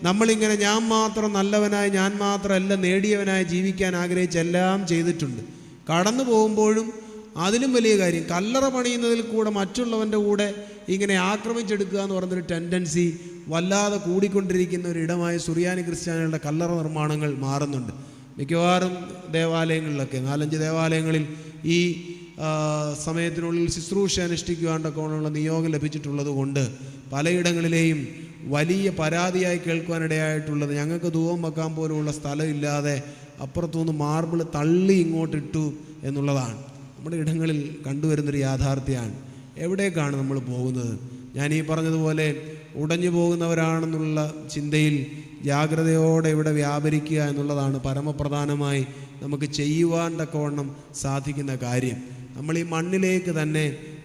നമ്മളിങ്ങനെ ഞാൻ മാത്രം നല്ലവനായി, ഞാൻ മാത്രമല്ല നേടിയവനായി ജീവിക്കാൻ ആഗ്രഹിച്ചെല്ലാം ചെയ്തിട്ടുണ്ട്. കടന്നു പോകുമ്പോഴും അതിലും വലിയ കാര്യം കല്ലറ പണിയുന്നതിൽ കൂടെ മറ്റുള്ളവൻ്റെ കൂടെ ഇങ്ങനെ ആക്രമിച്ചെടുക്കുക എന്ന് പറയുന്നൊരു ടെൻഡൻസി വല്ലാതെ കൂടിക്കൊണ്ടിരിക്കുന്ന ഒരിടമായി സുറിയാനി ക്രിസ്ത്യാനികളുടെ കല്ലറ നിർമ്മാണങ്ങൾ മാറുന്നുണ്ട്. മിക്കവാറും ദേവാലയങ്ങളിലൊക്കെ 4-5 ദേവാലയങ്ങളിൽ ഈ സമയത്തിനുള്ളിൽ ശുശ്രൂഷ അനുഷ്ഠിക്കുവാണ്ടൊക്കെയുള്ള നിയോഗം ലഭിച്ചിട്ടുള്ളത് കൊണ്ട് പലയിടങ്ങളിലെയും വലിയ പരാതിയായി കേൾക്കുവാനിടയായിട്ടുള്ളത് ഞങ്ങൾക്ക് ധൂപം വെക്കാൻ പോലുമുള്ള സ്ഥലമില്ലാതെ അപ്പുറത്തുനിന്ന് മാർബിൾ തള്ളി ഇങ്ങോട്ടിട്ടു എന്നുള്ളതാണ് നമ്മുടെ ഇടങ്ങളിൽ കണ്ടുവരുന്നൊരു യാഥാർത്ഥ്യമാണ്. എവിടേക്കാണ് നമ്മൾ പോകുന്നത്? ഞാൻ ഈ പറഞ്ഞതുപോലെ ഉടഞ്ഞു പോകുന്നവരാണെന്നുള്ള ചിന്തയിൽ ജാഗ്രതയോടെ ഇവിടെ വ്യാപരിക്കുക എന്നുള്ളതാണ് പരമപ്രധാനമായി നമുക്ക് ചെയ്യുവാൻ തക്കവണ്ണം സാധിക്കുന്ന കാര്യം. നമ്മൾ ഈ മണ്ണിലേക്ക് തന്നെ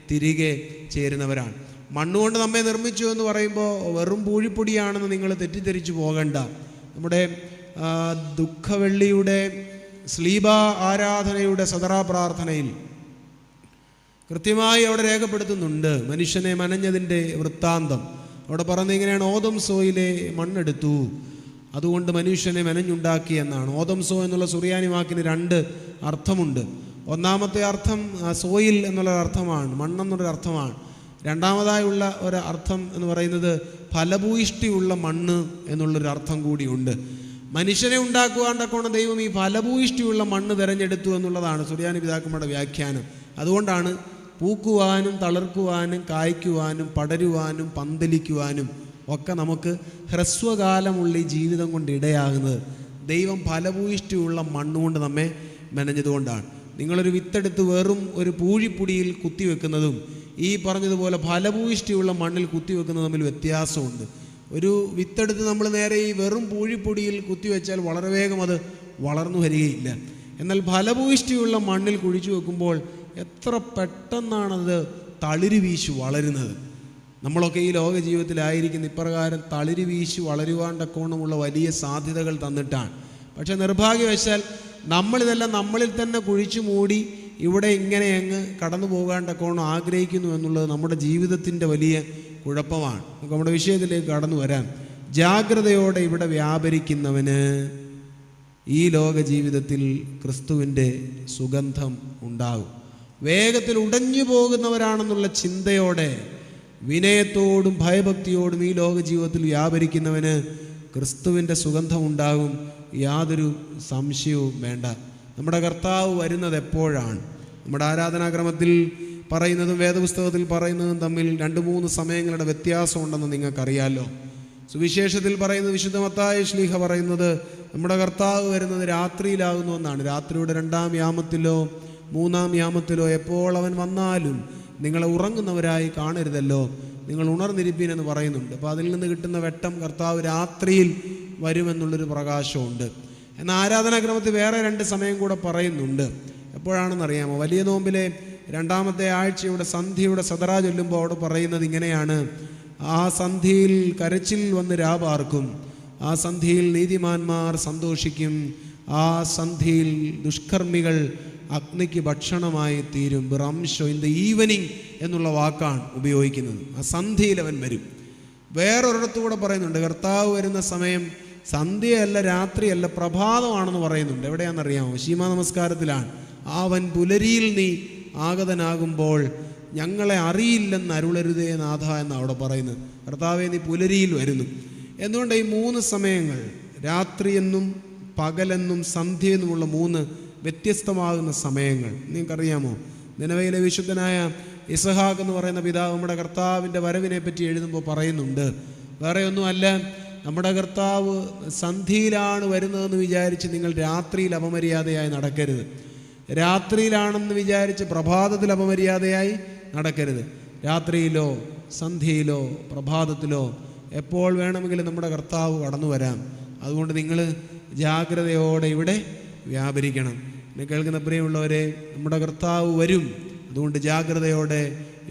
തിരികെ ചേരുന്നവരാണ്. മണ്ണുകൊണ്ട് നമ്മെ നിർമ്മിച്ചു എന്ന് പറയുമ്പോൾ വെറും പൂഴിപ്പൊടിയാണെന്ന് നിങ്ങൾ തെറ്റിദ്ധരിച്ചു പോകണ്ട. നമ്മുടെ ദുഃഖവെള്ളിയുടെ സ്ലീബ ആരാധനയുടെ സദറാ പ്രാർത്ഥനയിൽ കൃത്യമായി അവിടെ രേഖപ്പെടുത്തുന്നുണ്ട് മനുഷ്യനെ മനഞ്ഞതിൻ്റെ വൃത്താന്തം. അവിടെ പറയുന്നത് ഇങ്ങനെയാണ്: ഓതം സോയിലെ മണ്ണെടുത്തു, അതുകൊണ്ട് മനുഷ്യനെ മെനഞ്ഞുണ്ടാക്കി എന്നാണ്. ഓതം സോ എന്നുള്ള സുറിയാനി വാക്കിന് 2 അർത്ഥമുണ്ട്. ഒന്നാമത്തെ അർത്ഥം സോയിൽ എന്നുള്ള അർത്ഥമാണ്, മണ്ണെന്നുള്ളൊരു അർത്ഥമാണ്. രണ്ടാമതായുള്ള ഒരു അർത്ഥം എന്ന് പറയുന്നത് ഫലഭൂയിഷ്ടിയുള്ള മണ്ണ് എന്നുള്ളൊരു അർത്ഥം കൂടിയുണ്ട്. മനുഷ്യനെ ഉണ്ടാക്കുവാണ്ടൊക്കെ ദൈവം ഈ ഫലഭൂയിഷ്ടിയുള്ള മണ്ണ് തിരഞ്ഞെടുത്തു എന്നുള്ളതാണ് സുറിയാനി പിതാക്കന്മാരുടെ വ്യാഖ്യാനം. അതുകൊണ്ടാണ് പൂക്കുവാനും തളിർക്കുവാനും കായ്ക്കുവാനും പടരുവാനും പന്തലിക്കുവാനും ഒക്കെ നമുക്ക് ഹ്രസ്വകാലമുള്ള ഈ ജീവിതം കൊണ്ട് ഇടയാകുന്നത്. ദൈവം ഫലഭൂയിഷ്ടിയുള്ള മണ്ണുകൊണ്ട് നമ്മെ മെനഞ്ഞതുകൊണ്ടാണ്. നിങ്ങളൊരു വിത്തെടുത്ത് വെറും ഒരു പൂഴിപ്പൊടിയിൽ കുത്തിവെക്കുന്നതും ഈ പറഞ്ഞതുപോലെ ഫലഭൂയിഷ്ടിയുള്ള മണ്ണിൽ കുത്തിവെക്കുന്നതും തമ്മിൽ വ്യത്യാസമുണ്ട്. ഒരു വിത്തെടുത്ത് നമ്മൾ നേരെ ഈ വെറും പൂഴിപ്പൊടിയിൽ കുത്തിവെച്ചാൽ വളരെ വേഗം അത് വളർന്നു വരികയില്ല. എന്നാൽ ഫലഭൂയിഷ്ടിയുള്ള മണ്ണിൽ കുഴിച്ചു വെക്കുമ്പോൾ എത്ര പെട്ടെന്നാണത് തളിര് വീശി വളരുന്നത്. നമ്മളൊക്കെ ഈ ലോക ജീവിതത്തിലായിരിക്കുന്ന ഇപ്രകാരം തളിര് വീശി വളരുവാൻ തക്കോണമുള്ള വലിയ സാധ്യതകൾ തന്നിട്ടാണ്. പക്ഷെ നിർഭാഗ്യവശാൽ നമ്മളിതെല്ലാം നമ്മളിൽ തന്നെ കുഴിച്ചു മൂടി ഇവിടെ ഇങ്ങനെ അങ്ങ് കടന്നു പോകാൻ തക്കോണം ആഗ്രഹിക്കുന്നു എന്നുള്ളത് നമ്മുടെ ജീവിതത്തിൻ്റെ വലിയ കുഴപ്പമാണ്. നമുക്ക് നമ്മുടെ വിഷയത്തിലേക്ക് കടന്നു വരാം. ജാഗ്രതയോടെ ഇവിടെ വ്യാപരിക്കുന്നവന് ഈ ലോക ജീവിതത്തിൽ ക്രിസ്തുവിൻ്റെ സുഗന്ധം ഉണ്ടാകും. വേഗത്തിൽ ഉടഞ്ഞു പോകുന്നവരാണെന്നുള്ള ചിന്തയോടെ വിനയത്തോടും ഭയഭക്തിയോടും ഈ ലോക ജീവിതത്തിൽ വ്യാപരിക്കുന്നവന് ക്രിസ്തുവിൻ്റെ സുഗന്ധം ഉണ്ടാകും. യാതൊരു സംശയവും വേണ്ട. നമ്മുടെ കർത്താവ് വരുന്നത് എപ്പോഴാണ്? നമ്മുടെ ആരാധനാക്രമത്തിൽ പറയുന്നതും വേദപുസ്തകത്തിൽ പറയുന്നതും തമ്മിൽ 2-3 സമയങ്ങളുടെ വ്യത്യാസമുണ്ടെന്ന് നിങ്ങൾക്കറിയാമല്ലോ. സുവിശേഷത്തിൽ പറയുന്നത്, വിശുദ്ധ മത്തായി ശ്ലീഹ പറയുന്നത് നമ്മുടെ കർത്താവ് വരുന്നത് രാത്രിയിലാകുന്നു എന്നാണ്. രാത്രിയുടെ 2-ാം യാമത്തിലോ 3-ാം യാമത്തിലോ എപ്പോൾ അവൻ വന്നാലും നിങ്ങളെ ഉറങ്ങുന്നവരായി കാണരുതല്ലോ, നിങ്ങൾ ഉണർന്നിരിപ്പീനെന്ന് പറയുന്നുണ്ട്. അപ്പോൾ അതിൽ നിന്ന് കിട്ടുന്ന വെട്ടം കർത്താവ് രാത്രിയിൽ വരുമെന്നുള്ളൊരു പ്രകാശമുണ്ട്. എന്നാൽ ആരാധനാക്രമത്തിൽ വേറെ 2 സമയം കൂടെ പറയുന്നുണ്ട്. എപ്പോഴാണെന്നറിയാമോ? വലിയ നോമ്പിലെ 2-ാമത്തെ ആഴ്ചയുടെ സന്ധ്യയുടെ സദറ ചൊല്ലുമ്പോൾ അവിടെ പറയുന്നത് ഇങ്ങനെയാണ്: ആ സന്ധ്യയിൽ കരച്ചിൽ വന്ന് രാപാർക്കും, ആ സന്ധ്യയിൽ നീതിമാന്മാർ സന്തോഷിക്കും, ആ സന്ധ്യയിൽ ദുഷ്കർമ്മികൾ അഗ്നിക്ക് ഭക്ഷണമായി തീരും. ബ്രംഷോ ഇൻ ദ ഈവനിങ് എന്നുള്ള വാക്കാണ് ഉപയോഗിക്കുന്നത്. ആ സന്ധ്യയിൽ അവൻ വരും. വേറൊരിടത്തുകൂടെ പറയുന്നുണ്ട് കർത്താവ് വരുന്ന സമയം സന്ധ്യയല്ല, രാത്രിയല്ല, പ്രഭാതമാണെന്ന് പറയുന്നുണ്ട്. എവിടെയാണെന്നറിയാമോ? ശീമാ നമസ്കാരത്തിലാണ്. അവൻ പുലരിയിൽ നീ ആഗതനാകുമ്പോൾ ഞങ്ങളെ അറിയില്ലെന്ന് അരുളരുതേ നാഥ എന്ന് അവിടെ പറയുന്നത്. കർത്താവേ, നീ പുലരിയിൽ വരുന്നു. എന്തുകൊണ്ട് ഈ 3 സമയങ്ങൾ, രാത്രിയെന്നും പകലെന്നും സന്ധ്യയെന്നുമുള്ള 3 വ്യത്യസ്തമാകുന്ന സമയങ്ങൾ നിങ്ങൾക്കറിയാമോ? നിനവയിലെ വിശുദ്ധനായ ഇസഹാക്ക് എന്ന് പറയുന്ന പിതാവ് നമ്മുടെ കർത്താവിൻ്റെ വരവിനെ പറ്റി എഴുതുമ്പോൾ പറയുന്നുണ്ട്, വേറെ ഒന്നുമല്ല, നമ്മുടെ കർത്താവ് സന്ധ്യയിലാണ് വരുന്നതെന്ന് വിചാരിച്ച് നിങ്ങൾ രാത്രിയിൽ അപമര്യാദയായി നടക്കരുത്. രാത്രിയിലാണെന്ന് വിചാരിച്ച് പ്രഭാതത്തിൽ അപമര്യാദയായി നടക്കരുത്. രാത്രിയിലോ സന്ധ്യയിലോ പ്രഭാതത്തിലോ എപ്പോൾ വേണമെങ്കിലും നമ്മുടെ കർത്താവ് കടന്നു വരാം. അതുകൊണ്ട് നിങ്ങൾ ജാഗ്രതയോടെ ഇവിടെ വ്യാപരിക്കണം. എന്നെ കേൾക്കുന്ന പ്രിയമുള്ളവരെ, നമ്മുടെ കർത്താവ് വരും. അതുകൊണ്ട് ജാഗ്രതയോടെ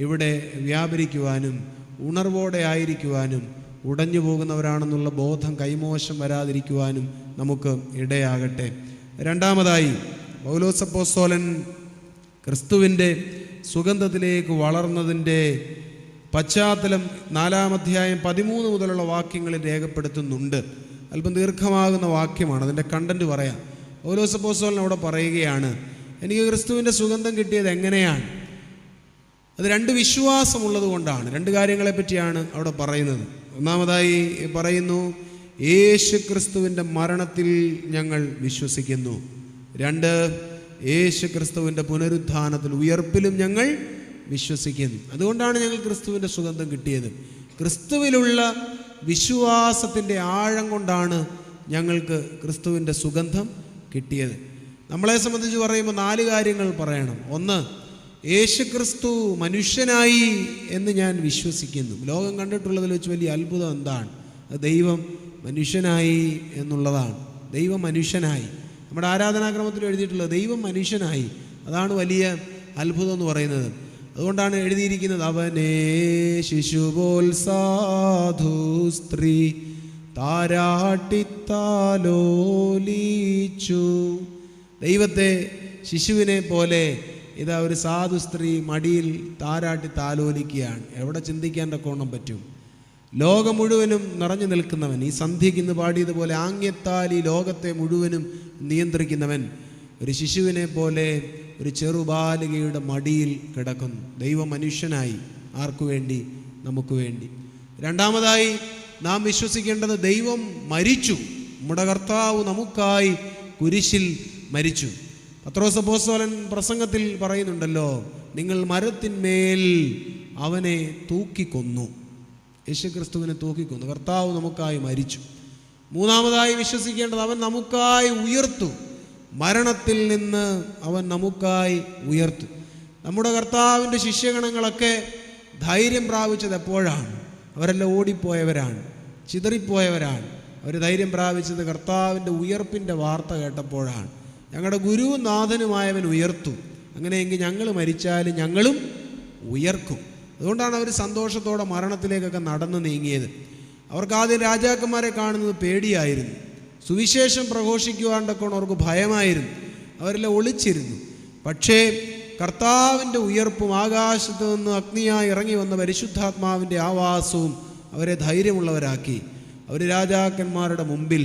ഇവിടെ വ്യാപരിക്കുവാനും ഉണർവോടെ ആയിരിക്കുവാനും ഉടഞ്ഞു പോകുന്നവരാണെന്നുള്ള ബോധം കൈമോശം വരാതിരിക്കുവാനും നമുക്ക് ഇടയാകട്ടെ. 2-മതായി പൗലോസ് അപ്പോസ്തലൻ ക്രിസ്തുവിൻ്റെ സുഗന്ധത്തിലേക്ക് വളർന്നതിൻ്റെ പശ്ചാത്തലം 4-ാം അധ്യായം 13 മുതലുള്ള വാക്യങ്ങളിൽ രേഖപ്പെടുത്തുന്നുണ്ട്. അല്പം ദീർഘമാകുന്ന വാക്യമാണ്, അതിൻ്റെ കണ്ടന്റ് പറയാം. പൗലോസ് അപ്പോസ്തലൻ അവിടെ പറയുകയാണ്, എനിക്ക് ക്രിസ്തുവിൻ്റെ സുഗന്ധം കിട്ടിയത് എങ്ങനെയാണ്? അത് 2 വിശ്വാസമുള്ളത് കൊണ്ടാണ്. 2 കാര്യങ്ങളെ പറ്റിയാണ് അവിടെ പറയുന്നത്. ഒന്നാമതായി പറയുന്നു, യേശു ക്രിസ്തുവിൻ്റെ മരണത്തിൽ ഞങ്ങൾ വിശ്വസിക്കുന്നു. 2, യേശു ക്രിസ്തുവിൻ്റെ പുനരുത്ഥാനത്തിൽ ഉയർപ്പിലും ഞങ്ങൾ വിശ്വസിക്കുന്നു. അതുകൊണ്ടാണ് ഞങ്ങൾ ക്രിസ്തുവിൻ്റെ സുഗന്ധം കിട്ടിയത്. ക്രിസ്തുവിലുള്ള വിശ്വാസത്തിൻ്റെ ആഴം കൊണ്ടാണ് ഞങ്ങൾക്ക് ക്രിസ്തുവിൻ്റെ സുഗന്ധം കിട്ടിയത്. നമ്മളെ സംബന്ധിച്ച് പറയുമ്പോൾ 4 കാര്യങ്ങൾ പറയണം. 1, യേശു ക്രിസ്തു മനുഷ്യനായി എന്ന് ഞാൻ വിശ്വസിക്കുന്നു. ലോകം കണ്ടിട്ടുള്ളതിൽ വെച്ച് വലിയ അത്ഭുതം എന്താണ്? ദൈവം മനുഷ്യനായി എന്നുള്ളതാണ്. ദൈവം മനുഷ്യനായി. നമ്മുടെ ആരാധനാക്രമത്തിൽ എഴുതിയിട്ടുള്ളത് ദൈവം മനുഷ്യനായി. അതാണ് വലിയ അത്ഭുതം എന്ന് പറയുന്നത്. അതുകൊണ്ടാണ് എഴുതിയിരിക്കുന്നത്, അവനെ ശിശുപോൽ സാധു സ്ത്രീ താരാട്ടിത്താലോലിച്ചു. ദൈവത്തെ ശിശുവിനെ പോലെ ഇതാ ഒരു സാധു സ്ത്രീ മടിയിൽ താരാട്ടി താലോലിക്കുകയാണ്. എവിടെ ചിന്തിക്കാൻ തക്കോണം പറ്റും? ലോകം മുഴുവനും നിറഞ്ഞു നിൽക്കുന്നവൻ, ഈ സന്ധ്യയ്ക്ക് ഇന്ന് പാടിയതുപോലെ ആംഗ്യത്താൽ ഈ ലോകത്തെ മുഴുവനും നിയന്ത്രിക്കുന്നവൻ ഒരു ശിശുവിനെ പോലെ ഒരു ചെറുബാലികയുടെ മടിയിൽ കിടക്കുന്നു. ദൈവം മനുഷ്യനായി. ആർക്കു വേണ്ടി? നമുക്ക് വേണ്ടി. 2-മതായി നാം വിശ്വസിക്കേണ്ടത് ദൈവം മരിച്ചു. നമ്മുടെ കർത്താവ് നമുക്കായി കുരിശിൽ മരിച്ചു. പത്രോസ് അപ്പോസ്തലൻ പ്രസംഗത്തിൽ പറയുന്നുണ്ടല്ലോ, നിങ്ങൾ മരത്തിന്മേൽ അവനെ തൂക്കിക്കൊന്നു. യേശുക്രിസ്തുവിനെ തൂക്കിക്കൊന്നു. കർത്താവ് നമുക്കായി മരിച്ചു. 3-മതായി വിശ്വസിക്കേണ്ടത് അവൻ നമുക്കായി ഉയർത്തു. മരണത്തിൽ നിന്ന് അവൻ നമുക്കായി ഉയർത്തു. നമ്മുടെ കർത്താവിൻ്റെ ശിഷ്യഗണങ്ങളൊക്കെ ധൈര്യം പ്രാപിച്ചത് എപ്പോഴാണ്? അവരെല്ലാം ഓടിപ്പോയവരാണ്, ചിതറിപ്പോയവരാണ്. അവർ ധൈര്യം പ്രാപിച്ചത് കർത്താവിൻ്റെ ഉയർപ്പിൻ്റെ വാർത്ത കേട്ടപ്പോഴാണ്. ഞങ്ങളുടെ ഗുരുവും നാഥനുമായവൻ ഉയർത്തു, അങ്ങനെയെങ്കിൽ ഞങ്ങൾ മരിച്ചാലും ഞങ്ങളും ഉയർക്കും. അതുകൊണ്ടാണ് അവർ സന്തോഷത്തോടെ മരണത്തിലേക്കൊക്കെ നടന്നു നീങ്ങിയത്. അവർക്ക് ആദ്യം രാജാക്കന്മാരെ കാണുന്നത് പേടിയായിരുന്നു. സുവിശേഷം പ്രഘോഷിക്കുവാണ്ടൊക്കെ അവർക്ക് ഭയമായിരുന്നു. അവരെല്ലാം ഒളിച്ചിരുന്നു. പക്ഷേ കർത്താവിൻ്റെ ഉയർപ്പും ആകാശത്തു നിന്ന് അഗ്നിയായി ഇറങ്ങി വന്ന പരിശുദ്ധാത്മാവിൻ്റെ ആവാസവും അവരെ ധൈര്യമുള്ളവരാക്കി. അവർ രാജാക്കന്മാരുടെ മുമ്പിൽ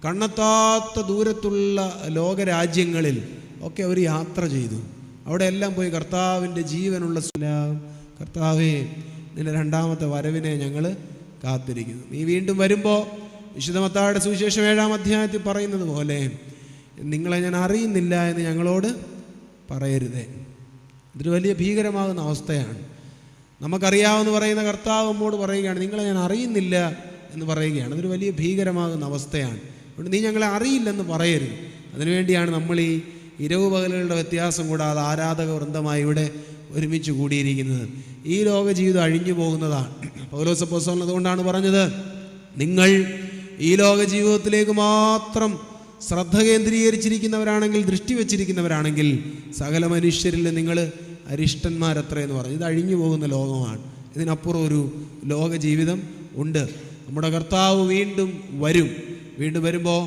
കണ്ണെത്താത്ത ദൂരത്തുള്ള ലോകരാജ്യങ്ങളിൽ ഒക്കെ അവർ യാത്ര ചെയ്തു. അവിടെ എല്ലാം പോയി കർത്താവിൻ്റെ ജീവനുള്ള കർത്താവേ, നിന്റെ 2-മത്തെ വരവിനെ ഞങ്ങൾ കാത്തിരിക്കുന്നു. നീ വീണ്ടും വരുമ്പോൾ വിശുദ്ധ മത്തായിയുടെ സുവിശേഷം 7-ാം അധ്യായത്തിൽ പറയുന്നത് പോലെ നിങ്ങളെ ഞാൻ അറിയുന്നില്ല എന്ന് ഞങ്ങളോട് പറയരുതേ. ഇതൊരു വലിയ ഭീകരമാകുന്ന അവസ്ഥയാണ്. നമുക്കറിയാമെന്ന് പറയുന്ന കർത്താവ് നമ്മോട് പറയുകയാണ്, നിങ്ങളെ ഞാൻ അറിയുന്നില്ല എന്ന് പറയുകയാണ്. അതൊരു വലിയ ഭീകരമാകുന്ന അവസ്ഥയാണ്. അതുകൊണ്ട് നീ ഞങ്ങളെ അറിയില്ലെന്ന് പറയരുത്. അതിനുവേണ്ടിയാണ് നമ്മൾ ഈ ഇരവ് പകലുകളുടെ വ്യത്യാസം കൂടാതെ ആരാധക വൃന്ദമായി ഇവിടെ ഒരുമിച്ച് കൂടിയിരിക്കുന്നത്. ഈ ലോക ജീവിതം അഴിഞ്ഞു പോകുന്നതാണ്. പൗലോസ് അപ്പോസ്തലൻ അതുകൊണ്ടാണ് പറഞ്ഞത്, നിങ്ങൾ ഈ ലോക ജീവിതത്തിലേക്ക് മാത്രം ശ്രദ്ധ കേന്ദ്രീകരിച്ചിരിക്കുന്നവരാണെങ്കിൽ, ദൃഷ്ടി വച്ചിരിക്കുന്നവരാണെങ്കിൽ സകല മനുഷ്യരിൽ നിങ്ങൾ അരിഷ്ടന്മാരത്രയെന്ന് പറഞ്ഞു. ഇത് അഴിഞ്ഞു പോകുന്ന ലോകമാണ്. ഇതിനപ്പുറം ഒരു ലോക ജീവിതം ഉണ്ട്. നമ്മുടെ കർത്താവ് വീണ്ടും വരും. വീണ്ടും വരുമ്പോൾ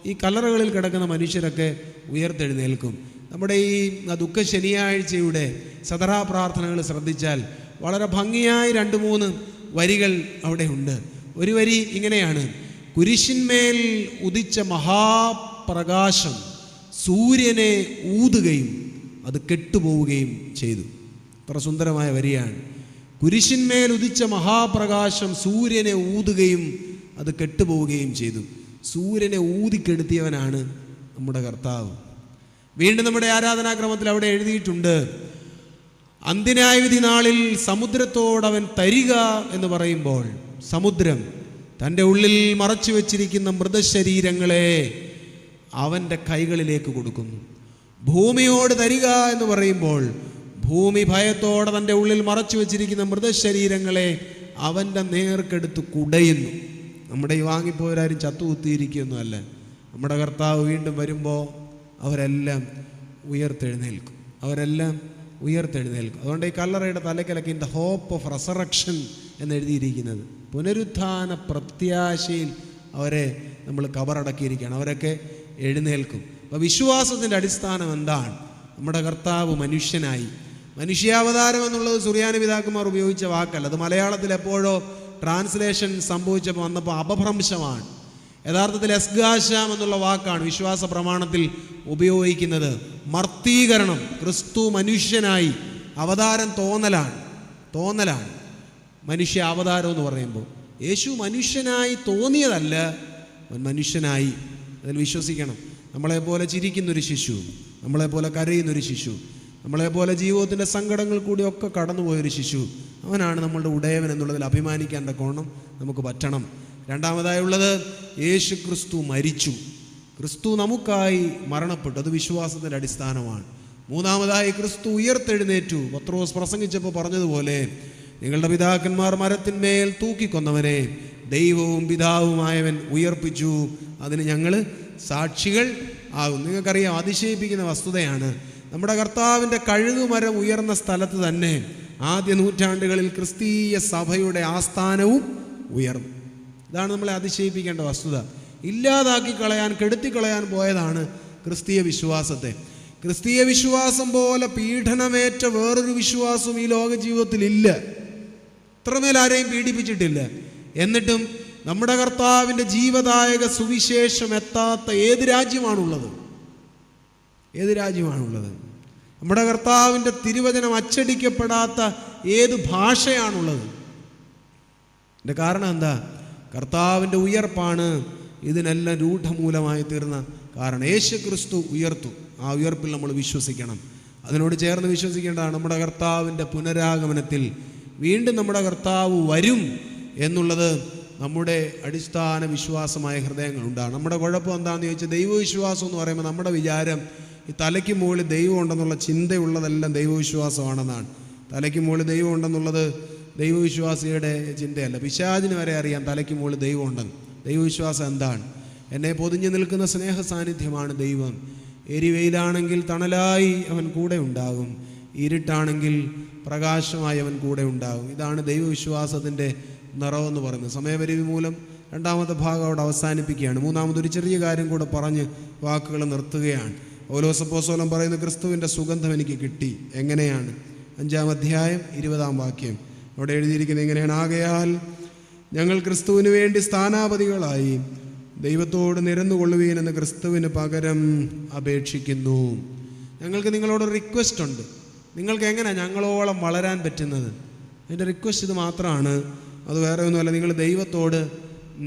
ഈ കല്ലറകളിൽ കിടക്കുന്ന മനുഷ്യരൊക്കെ ഉയർത്തെഴുന്നേൽക്കും. നമ്മുടെ ഈ ദുഃഖ ശനിയാഴ്ചയുടെ സദറാ പ്രാർത്ഥനകൾ ശ്രദ്ധിച്ചാൽ വളരെ ഭംഗിയായി 2-3 വരികൾ അവിടെ ഉണ്ട്. ഒരു വരി ഇങ്ങനെയാണ്: കുരിശിന്മേൽ ഉദിച്ച മഹാപ്രകാശം സൂര്യനെ ഊതുകയും അത് കെട്ടുപോവുകയും ചെയ്തു. അത്ര സുന്ദരമായ വരിയാണ്. കുരിശിന്മേൽ ഉദിച്ച മഹാപ്രകാശം സൂര്യനെ ഊതുകയും അത് കെട്ടുപോവുകയും ചെയ്തു. സൂര്യനെ ഊതിക്കെടുത്തിയവനാണ് നമ്മുടെ കർത്താവ്. വീണ്ടും നമ്മുടെ ആരാധനാക്രമത്തിൽ അവിടെ എഴുതിയിട്ടുണ്ട്, അന്ത്യന്യായവിധി നാളിൽ സമുദ്രത്തോടവൻ തരിക എന്ന് പറയുമ്പോൾ സമുദ്രം തൻ്റെ ഉള്ളിൽ മറച്ചു വച്ചിരിക്കുന്ന മൃതശരീരങ്ങളെ അവൻ്റെ കൈകളിലേക്ക് കൊടുക്കുന്നു. ഭൂമിയോട് തരിക എന്ന് പറയുമ്പോൾ ഭൂമി ഭയത്തോടെ തൻ്റെ ഉള്ളിൽ മറച്ചു വച്ചിരിക്കുന്ന മൃതശരീരങ്ങളെ അവൻ്റെ നേർക്കെടുത്ത് കുടയുന്നു. നമ്മുടെ ഈ വാങ്ങിപ്പോയവരാരും ചത്തുകുത്തിയിരിക്കുകയൊന്നുമല്ല. നമ്മുടെ കർത്താവ് വീണ്ടും വരുമ്പോൾ അവരെല്ലാം ഉയർത്തെഴുന്നേൽക്കും. അതുകൊണ്ട് ഈ കല്ലറയുടെ തലക്കിലൊക്കെ in the hope of resurrection എന്നെഴുതിയിരിക്കുന്നത്. പുനരുത്ഥാന പ്രത്യാശയിൽ അവരെ നമ്മൾ കബറടക്കിയിരിക്കുകയാണ്. അവരൊക്കെ എഴുന്നേൽക്കും. അപ്പോൾ വിശ്വാസത്തിൻ്റെ അടിസ്ഥാനം എന്താണ്? നമ്മുടെ കർത്താവ് മനുഷ്യനായി. മനുഷ്യാവതാരം എന്നുള്ളത് സുറിയാനി പിതാക്കന്മാർ ഉപയോഗിച്ച വാക്കല്ല. അത് മലയാളത്തിൽ എപ്പോഴോ ട്രാൻസ്ലേഷൻ സംഭവിച്ചപ്പോൾ വന്നപ്പോൾ അപഭ്രംശമാണ്. യഥാർത്ഥത്തിൽ എസ്ഗാശാം എന്നുള്ള വാക്കാണ് വിശ്വാസ പ്രമാണത്തിൽ ഉപയോഗിക്കുന്നത്. മർത്തീകരണം. ക്രിസ്തു മനുഷ്യനായി. അവതാരം തോന്നലാണ്. മനുഷ്യ അവതാരം എന്ന് പറയുമ്പോൾ യേശു മനുഷ്യനായി തോന്നിയതല്ല, അവൻ മനുഷ്യനായി. അതിൽ വിശ്വസിക്കണം. നമ്മളെപ്പോലെ ചിരിക്കുന്നൊരു ശിശു, നമ്മളെപ്പോലെ കരയുന്നൊരു ശിശു, നമ്മളെപ്പോലെ ജീവിതത്തിൻ്റെ സങ്കടങ്ങൾ കൂടിയൊക്കെ കടന്നുപോയൊരു ശിശു, അവനാണ് നമ്മളുടെ ഉടയവൻ എന്നുള്ളതിൽ അഭിമാനിക്കാൻ തക്കവണ്ണം നമുക്ക് പറ്റണം. രണ്ടാമതായുള്ളത്, യേശു ക്രിസ്തു മരിച്ചു. ക്രിസ്തു നമുക്കായി മരണപ്പെട്ടു. അത് വിശ്വാസത്തിൻ്റെ അടിസ്ഥാനമാണ്. മൂന്നാമതായി ക്രിസ്തു ഉയർത്തെഴുന്നേറ്റു. പത്രോസ് പ്രസംഗിച്ചപ്പോൾ പറഞ്ഞതുപോലെ, നിങ്ങളുടെ പിതാക്കന്മാർ മരത്തിന്മേൽ തൂക്കിക്കൊന്നവനെ ദൈവവും പിതാവുമായവൻ ഉയർപ്പിച്ചു, അതിന് ഞങ്ങൾ സാക്ഷികൾ ആകും. നിങ്ങൾക്കറിയാം, അതിശയിപ്പിക്കുന്ന വസ്തുതയാണ്, നമ്മുടെ കർത്താവിൻ്റെ കഴുകുമരം ഉയർന്ന സ്ഥലത്ത് തന്നെ ആദ്യ നൂറ്റാണ്ടുകളിൽ ക്രിസ്തീയ സഭയുടെ ആസ്ഥാനവും ഉയർന്നു. ഇതാണ് നമ്മളെ അതിശയിപ്പിക്കേണ്ട വസ്തുത. ഇല്ലാതാക്കി കളയാൻ, കെടുത്തിക്കളയാൻ പോയതാണ് ക്രിസ്തീയ വിശ്വാസത്തെ. ക്രിസ്തീയ വിശ്വാസം പോലെ പീഡനമേറ്റ വേറൊരു വിശ്വാസവും ഈ ലോക ജീവിതത്തിൽ ഇല്ല. ഇത്രമേൽ ആരെയും പീഡിപ്പിച്ചിട്ടില്ല. എന്നിട്ടും നമ്മുടെ കർത്താവിൻ്റെ ജീവദായക സുവിശേഷം എത്താത്ത ഏത് രാജ്യമാണുള്ളത്? നമ്മുടെ കർത്താവിൻ്റെ തിരുവചനം അച്ചടിക്കപ്പെടാത്ത ഏത് ഭാഷയാണുള്ളത്? ഇതിൻ്റെ കാരണം എന്താ? കർത്താവിൻ്റെ ഉയർപ്പാണ് ഇതിനെല്ലാം രൂഢമൂലമായി തീർന്ന കാരണം. യേശു ക്രിസ്തു ഉയർത്തു. ആ ഉയർപ്പിൽ നമ്മൾ വിശ്വസിക്കണം. അതിനോട് ചേർന്ന് വിശ്വസിക്കേണ്ടതാണ് നമ്മുടെ കർത്താവിൻ്റെ പുനരാഗമനത്തിൽ വീണ്ടും നമ്മുടെ കർത്താവ് വരും എന്നുള്ളത് നമ്മുടെ അടിസ്ഥാന വിശ്വാസമായ ഹൃദയങ്ങളുണ്ടാണ്. നമ്മുടെ കുഴപ്പം എന്താണെന്ന് ചോദിച്ചാൽ, ദൈവവിശ്വാസം എന്ന് പറയുമ്പോൾ നമ്മുടെ വിചാരം ഈ തലയ്ക്ക് മുകളിൽ ദൈവം ഉണ്ടെന്നുള്ള ചിന്തയുള്ളതെല്ലാം ദൈവവിശ്വാസമാണെന്നാണ്. തലയ്ക്ക് മുകളിൽ ദൈവം ഉണ്ടെന്നുള്ളത് ദൈവവിശ്വാസിയുടെ ചിന്തയല്ല. പിശാചിന് വരെ അറിയാം തലയ്ക്ക് മുകളിൽ ദൈവം ഉണ്ടെന്ന്. ദൈവവിശ്വാസം എന്താണ്? എന്നെ പൊതിഞ്ഞു നിൽക്കുന്ന സ്നേഹ സാന്നിധ്യമാണ് ദൈവം. എരിവെയിലാണെങ്കിൽ തണലായി അവൻ കൂടെ ഉണ്ടാകും, ഇരുട്ടാണെങ്കിൽ പ്രകാശമായി അവൻ കൂടെ ഉണ്ടാകും. ഇതാണ് ദൈവവിശ്വാസത്തിൻ്റെ നിറവെന്ന് പറയുന്നത്. സമയപരിധി മൂലം രണ്ടാമത്തെ ഭാഗം അവിടെ അവസാനിപ്പിക്കുകയാണ്. മൂന്നാമതൊരു ചെറിയ കാര്യം കൂടെ പറഞ്ഞ് വാക്കുകൾ നിർത്തുകയാണ്. പൗലോസ് അപ്പോസ്തലൻ പറയുന്ന ക്രിസ്തുവിൻ്റെ സുഗന്ധം എനിക്ക് കിട്ടി. എങ്ങനെയാണ്? 5-ാം അധ്യായം 20-ാം വാക്യം അവിടെ എഴുതിയിരിക്കുന്നത് എങ്ങനെയാണ്? ആകയാൽ ഞങ്ങൾ ക്രിസ്തുവിന് വേണ്ടി സ്ഥാനാപതികളായി ദൈവത്തോട് നിരന്നുകൊള്ളുവീൻ എന്ന് ക്രിസ്തുവിന് പകരം അപേക്ഷിക്കുന്നു. ഞങ്ങൾക്ക് നിങ്ങളോടൊരു റിക്വസ്റ്റ് ഉണ്ട്. നിങ്ങൾക്ക് എങ്ങനെയാണ് ഞങ്ങളോളം വളരാൻ പറ്റുന്നത്? അതിൻ്റെ റിക്വസ്റ്റ് ഇത് മാത്രമാണ്, അത് വേറെ ഒന്നുമല്ല. നിങ്ങൾ ദൈവത്തോട്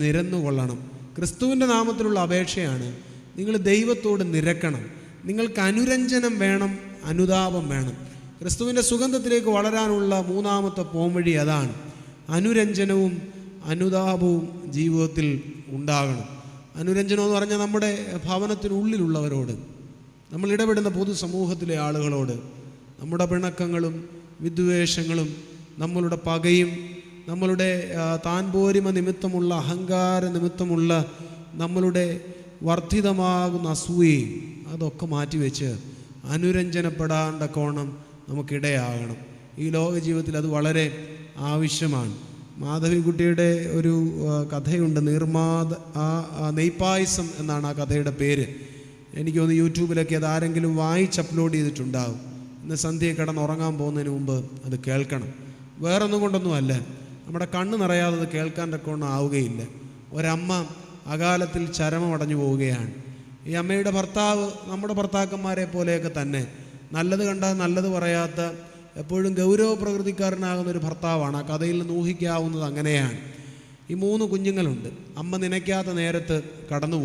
നിരന്നുകൊള്ളണം. ക്രിസ്തുവിൻ്റെ നാമത്തിലുള്ള അപേക്ഷയാണ്. നിങ്ങൾ ദൈവത്തോട് നിരക്കണം. നിങ്ങൾക്ക് അനുരഞ്ജനം വേണം, അനുതാപം വേണം. ക്രിസ്തുവിൻ്റെ സുഗന്ധത്തിലേക്ക് വളരാനുള്ള മൂന്നാമത്തെ പോംവഴി അതാണ്. അനുരഞ്ജനവും അനുതാപവും ജീവിതത്തിൽ ഉണ്ടാകണം. അനുരഞ്ജനം എന്ന് പറഞ്ഞാൽ നമ്മുടെ ഭവനത്തിനുള്ളിലുള്ളവരോട്, നമ്മൾ ഇടപെടുന്ന പൊതുസമൂഹത്തിലെ ആളുകളോട് നമ്മുടെ പിണക്കങ്ങളും വിദ്വേഷങ്ങളും നമ്മളുടെ പകയും നമ്മളുടെ താൻപോരിമ നിമിത്തമുള്ള അഹങ്കാര നിമിത്തമുള്ള നമ്മളുടെ വർദ്ധിതമാകുന്ന അസൂയയും അതൊക്കെ മാറ്റിവെച്ച് അനുരഞ്ജനപ്പെടാണ്ട കോണം നമുക്കിടയാകണം. ഈ ലോക ജീവിതത്തിൽ അത് വളരെ ആവശ്യമാണ്. മാധവിക്കുട്ടിയുടെ ഒരു കഥയുണ്ട്, നെയ്പായസം എന്നാണ് ആ കഥയുടെ പേര്. എനിക്ക് തോന്നുന്നു യൂട്യൂബിലൊക്കെ അത് ആരെങ്കിലും വായിച്ച് അപ്ലോഡ് ചെയ്തിട്ടുണ്ടാകും. ഇന്ന് സന്ധ്യയെ കിടന്നുറങ്ങാൻ പോകുന്നതിന് മുമ്പ് അത് കേൾക്കണം. വേറൊന്നും കൊണ്ടൊന്നുമല്ല, നമ്മുടെ കണ്ണ് നിറയാതെ അത് കേൾക്കാൻ തക്കവണ്ണം ആവുകയില്ല. ഒരമ്മ അകാലത്തിൽ ചരമമടഞ്ഞു പോവുകയാണ്. ഈ അമ്മയുടെ ഭർത്താവ് നമ്മുടെ ഭർത്താക്കന്മാരെ പോലെയൊക്കെ തന്നെ നല്ലത് കണ്ടാൽ നല്ലത് പറയാത്ത, എപ്പോഴും ഗൗരവ പ്രകൃതിക്കാരനാകുന്നൊരു ഭർത്താവാണ്. ആ കഥയിൽ നിന്ന് ഊഹിക്കാവുന്നത് അങ്ങനെയാണ്. ഈ 3 കുഞ്ഞുങ്ങളുണ്ട്. അമ്മ നനയ്ക്കാത്ത നേരത്ത് കടന്നു